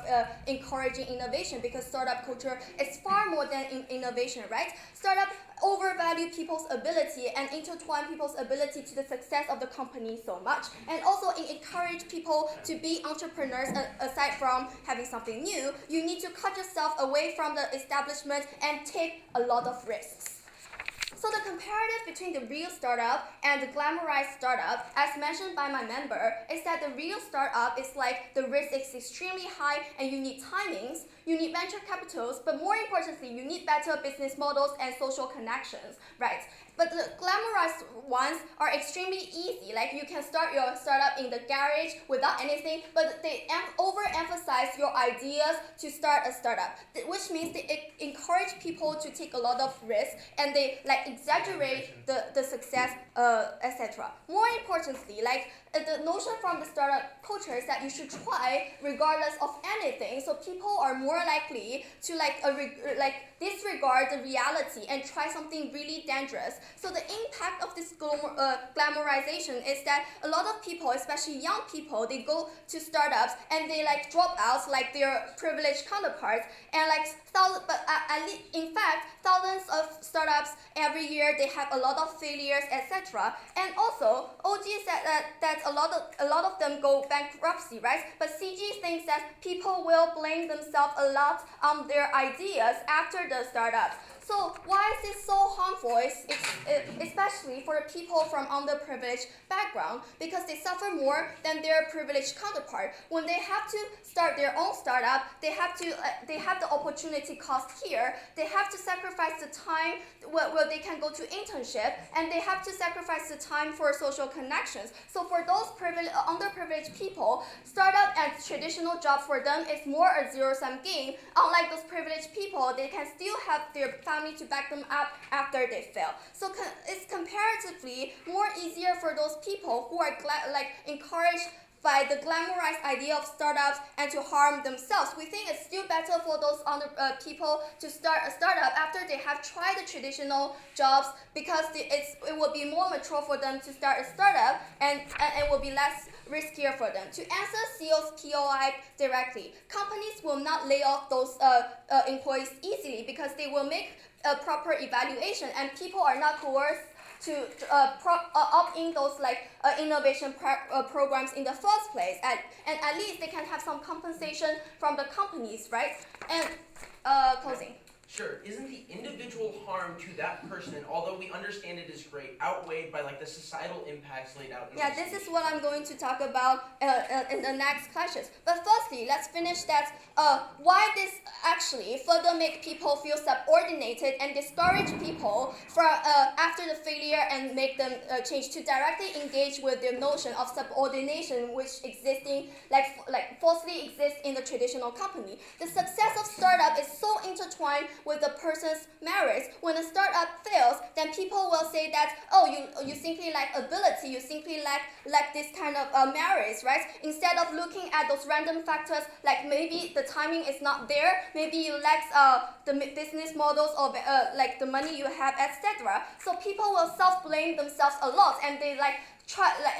encouraging innovation, because startup culture is far more than innovation, right? Startup overvalue people's ability and intertwine people's ability to the success of the company so much, and also encourage people to be entrepreneurs. Aside from having something new, you need to cut yourself away from the establishment and take a lot of risks. So the comparative between the real startup and the glamorized startup, as mentioned by my member, is that the real startup is like the risk is extremely high and you need timings, you need venture capitals, but more importantly, you need better business models and social connections, right? But the glamorized ones are extremely easy. Like you can start your startup in the garage without anything, but they overemphasize your ideas to start a startup, which means they encourage people to take a lot of risk and they like exaggerate the success, etc. More importantly, like the notion from the startup culture is that you should try regardless of anything. So people are more likely to disregard the reality and try something really dangerous. So the impact of this glamorization is that a lot of people, especially young people, they go to startups and they like drop out like their privileged counterparts, and like in fact thousands of startups every year, they have a lot of failures, etc. And also OG said that a lot of them go bankruptcy, right? But CG thinks that people will blame themselves a lot on their ideas after the startups. So why is this so harmful, especially for the people from underprivileged background? Because they suffer more than their privileged counterpart. When they have to start their own startup, they have the opportunity cost here. They have to sacrifice the time where they can go to internship, and they have to sacrifice the time for social connections. So for those underprivileged people, startup and traditional job for them is more a zero-sum game. Unlike those privileged people, they can still have their family to back them up after they fail. So it's comparatively more easier for those people who are encouraged by the glamorized idea of startups and to harm themselves. We think it's still better for those people to start a startup after they have tried the traditional jobs, because it will be more mature for them to start a startup, and it will be less riskier for them. To answer CEO's POI directly, companies will not lay off those employees easily because they will make a proper evaluation, and people are not coerced to opt in those innovation programs in the first place, and at least they can have some compensation from the companies, right? And closing. Sure, isn't the individual harm to that person, although we understand it is great, outweighed by the societal impacts laid out in Yeah, this is what I'm going to talk about in the next classes. But firstly, let's finish that why this actually further make people feel subordinated and discourage people from after the failure and make them change to directly engage with the notion of subordination, which falsely exists in the traditional company. The success of startup is so intertwined with the person's merits. When a startup fails, then people will say that, oh, you simply lack ability, you simply lack this kind of merits, right? Instead of looking at those random factors, like maybe the timing is not there, maybe you lack the business models or the money you have, etc. So people will self-blame themselves a lot, and they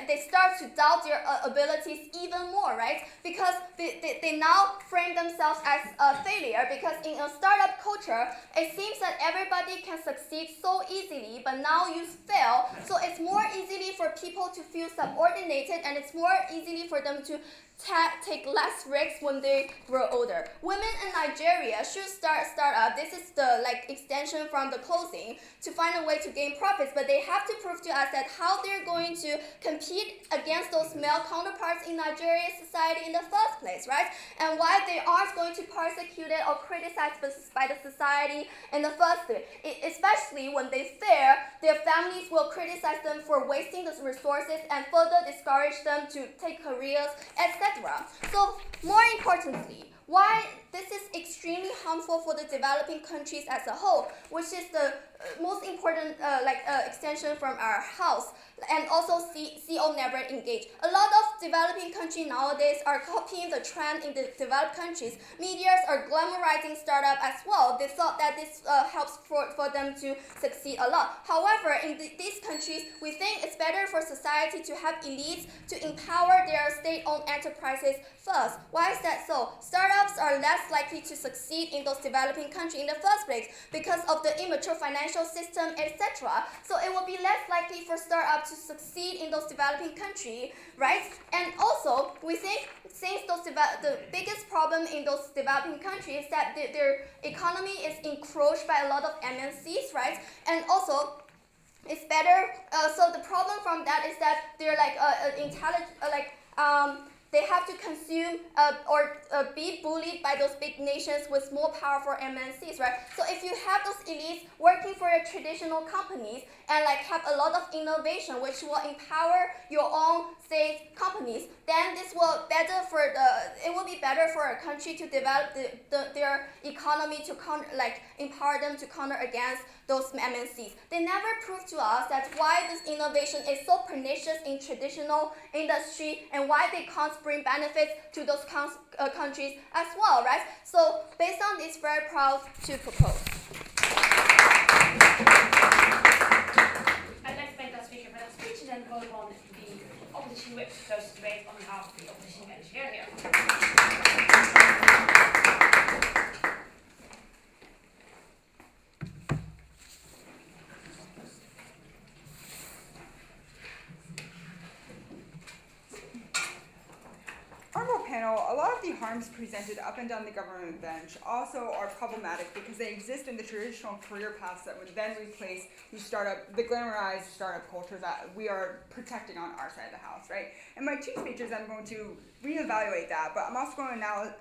they start to doubt their abilities even more, right? Because they now frame themselves as a failure, because in a startup culture, it seems that everybody can succeed so easily, but now you fail, so it's more easily for people to feel subordinated, and it's more easily for them to take less risks when they grow older. Women in Nigeria should start. This is the extension from the closing, to find a way to gain profits, but they have to prove to us that how they're going to compete against those male counterparts in Nigerian society in the first place, right? And why they aren't going to be persecuted or criticized by the society in the first place. Especially when they fail, their families will criticize them for wasting the resources and further discourage them to take careers, etc. So, more importantly, why this is extremely harmful for the developing countries as a whole, which is the most important extension from our house, and also CO never engage. A lot of developing countries nowadays are copying the trend in the developed countries. Medias are glamorizing startup as well. They thought that this helps for them to succeed a lot. However, in these countries, we think it's better for society to have elites to empower their state-owned enterprises first. Why is that so? Startups are less likely to succeed in those developing countries in the first place because of the immature financial system, etc. So it will be less likely for startups to succeed in those developing countries, right? And also, we think since the biggest problem in those developing countries is that their economy is encroached by a lot of MNCs, right? And also, it's better. So the problem from that is that they're they have to consume or be bullied by those big nations with more powerful MNCs, right? So if you have those elites working for your traditional companies and have a lot of innovation, which will empower your own state companies, then this will it will be better for a country to develop their economy to empower them to counter against those MNCs. They never proved to us that why this innovation is so pernicious in traditional industry and why they can't bring benefits to those countries as well, right? So based on this, very proud to propose. I'd like to thank that speaker for that speech and then call upon the opposition whip to close the debate on behalf of the opposition engineer here. Honorable panel, a lot of the harms presented up and down the government bench also are problematic because they exist in the traditional career paths that would then replace the glamorized startup culture that we are protecting on our side of the house, right? In my two speeches, I'm going to reevaluate that, but I'm also going to now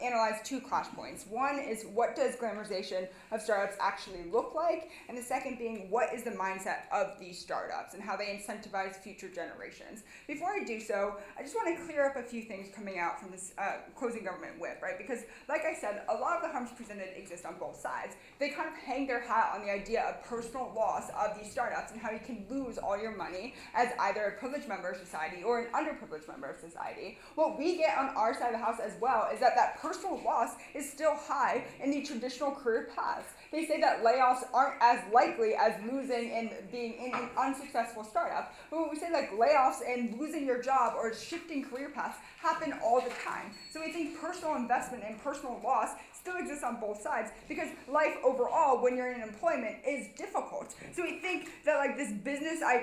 analyze two clash points. One is, what does glamorization of startups actually look like? And the second being, what is the mindset of these startups and how they incentivize future generations? Before I do so, I just want to clear up a few things coming out from this closing government whip, right? Because, like I said, a lot of the harms presented exist on both sides. They kind of hang their hat on the idea of personal loss of these startups and how you can lose all your money as either a privileged member of society or an underprivileged member of society. What we get on our side of the house as well is that personal loss is still high in the traditional career paths. They say that layoffs aren't as likely as losing and being in an unsuccessful startup, but we say layoffs and losing your job or shifting career paths happen all the time. So we think personal investment and personal loss still exists on both sides because life overall, when you're in employment, is difficult. So we think that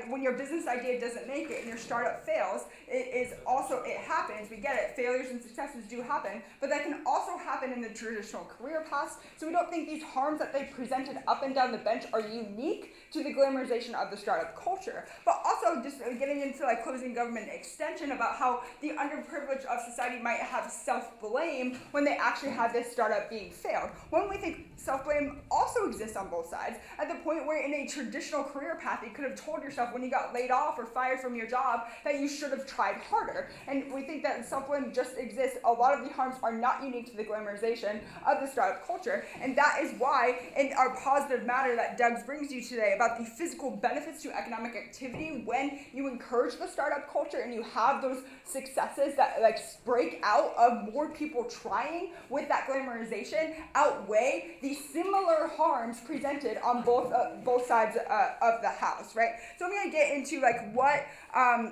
when your business idea doesn't make it and your startup fails, it happens. We get it. Failures and successes do happen, but that can also happen in the traditional career paths. So we don't think these harms that they presented up and down the bench are unique to the glamorization of the startup culture. But also just getting into closing government extension about how the underprivileged of society might have self-blame when they actually have this startup being failed. When we think self-blame also exists on both sides, at the point where in a traditional career path you could have told yourself when you got laid off or fired from your job that you should have tried harder. And we think that self-blame just exists. A lot of the harms are not unique to the glamorization of the startup culture, and that is why in our positive matter that Doug's brings you today about the physical benefits to economic activity when you encourage the startup culture and you have those successes that break out of more people trying with that glamorization glamorization outweigh the similar harms presented on both sides of the house, right? So I'm going to get into like what,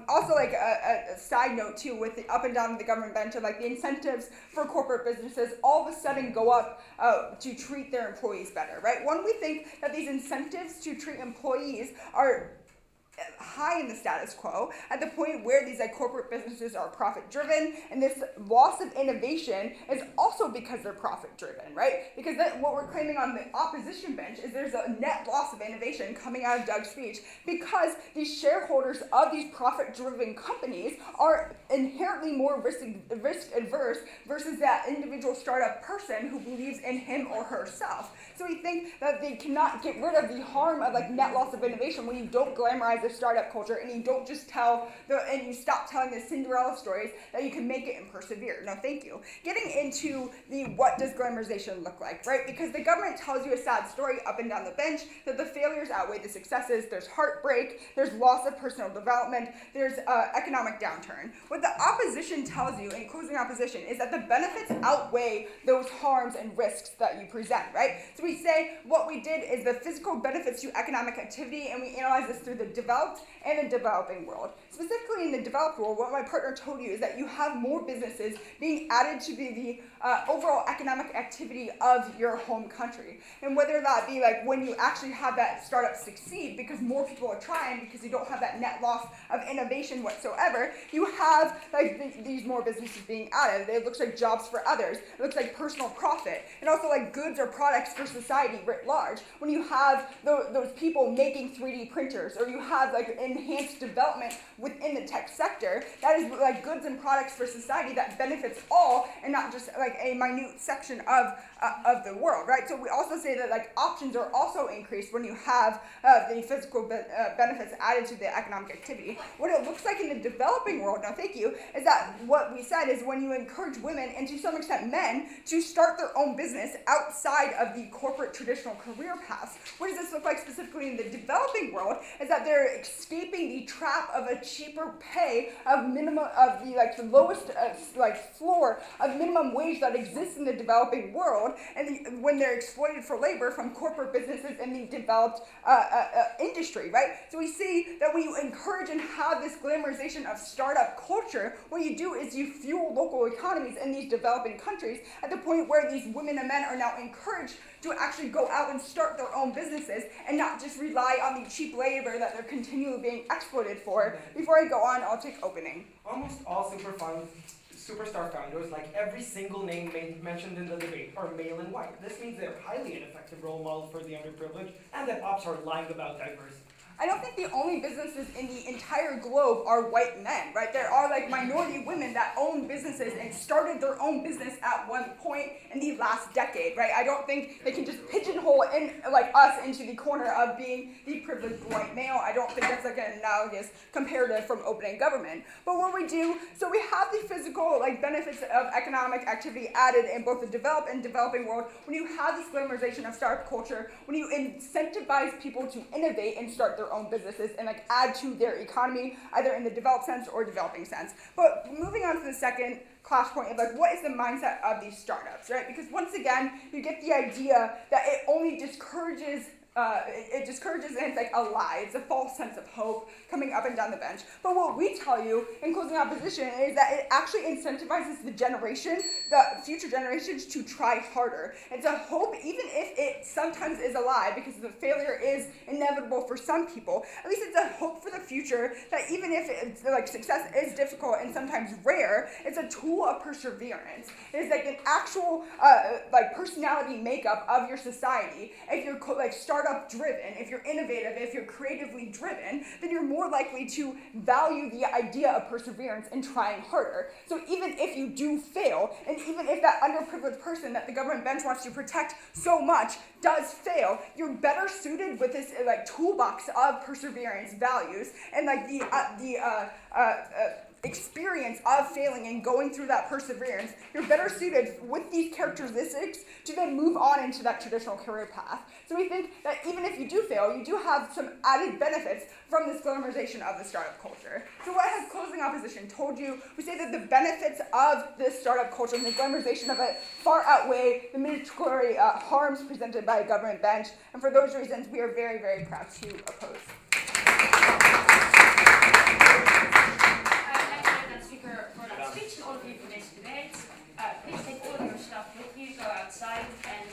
also like a side note too, with the up and down of the government bench of like the incentives for corporate businesses all of a sudden go up to treat their employees better, right? One, we think that these incentives to treat employees are high in the status quo at the point where these like corporate businesses are profit driven, and this loss of innovation is also because they're profit driven, right? Because what we're claiming on the opposition bench is there's a net loss of innovation coming out of Doug's speech because these shareholders of these profit driven companies are inherently more risk adverse versus that individual startup person who believes in him or herself. So we think that they cannot get rid of the harm of like net loss of innovation when you don't glamorize the startup culture and you don't just and you stop telling the Cinderella stories that you can make it and persevere. No, thank you. Getting into the what does glamorization look like, right? Because the government tells you a sad story up and down the bench that the failures outweigh the successes. There's heartbreak, there's loss of personal development, there's economic downturn. What the opposition tells you in closing opposition is that the benefits outweigh those harms and risks that you present, right? So we say what we did is the physical benefits to economic activity, and we analyze this through the developed and the developing world. Specifically in the developed world, what my partner told you is that you have more businesses being added to the overall economic activity of your home country. And whether that be like when you actually have that startup succeed because more people are trying because you don't have that net loss of innovation whatsoever, you have like these more businesses being added. It looks like jobs for others. It looks like personal profit. And also like goods or products for society writ large. When you have those people making 3D printers, or you have like enhanced development within the tech sector, that is like goods and products for society that benefits all and not just like a minute section of the world, right? So we also say that like options are also increased when you have the physical benefits added to the economic activity. What it looks like in the developing world, now thank you, is that what we said is when you encourage women and to some extent men to start their own business outside of the corporate traditional career paths. What does this look like specifically in the developing world is that they're escaping the trap of a cheaper pay of minimum of the lowest floor of minimum wage that exists in the developing world, and when they're exploited for labor from corporate businesses in the developed industry, right? So we see that when you encourage and have this glamorization of startup culture, what you do is you fuel local economies in these developing countries at the point where these women and men are now encouraged to actually go out and start their own businesses and not just rely on the cheap labor that they're continually being exploited for. Before I go on, I'll take opening. Almost all superstar founders, like every single name mentioned in the debate, are male and white. This means they're highly ineffective role models for the underprivileged, and that ops are lying about diversity. I don't think the only businesses in the entire globe are white men, right? There are like minority women that own businesses and started their own business at one point in the last decade, right? I don't think they can just pigeonhole us into the corner of being the privileged white male. I don't think that's like an analogous comparative from opening government. But what we do, so we have the physical benefits of economic activity added in both the developed and developing world. When you have this glamorization of startup culture, when you incentivize people to innovate and start their own businesses and add to their economy, either in the developed sense or developing sense. But moving on to the second clash point of what is the mindset of these startups, right? Because once again, you get the idea that it only discourages and it's like a lie. It's a false sense of hope coming up and down the bench. But what we tell you in closing opposition is that it actually incentivizes the future generations to try harder. It's a hope, even if it sometimes is a lie, because the failure is inevitable for some people. At least it's a hope for the future that even if it's success is difficult and sometimes rare, it's a tool of perseverance. It's like an actual personality makeup of your society. If you're startup driven, if you're innovative, if you're creatively driven, then you're more likely to value the idea of perseverance and trying harder. So even if you do fail, and even if that underprivileged person that the government bench wants to protect so much does fail, you're better suited with this toolbox of perseverance values and experience of failing and going through that perseverance, you're better suited with these characteristics to then move on into that traditional career path. So we think that even if you do fail, you do have some added benefits from this glamorization of the startup culture. So what has closing opposition told you? We say that the benefits of this startup culture and the glamorization of it far outweigh the mandatory harms presented by a government bench, and for those reasons, we are very, very proud to oppose. Speaker for that speech and all of you for this debate. Please take all of your stuff with you, go outside, and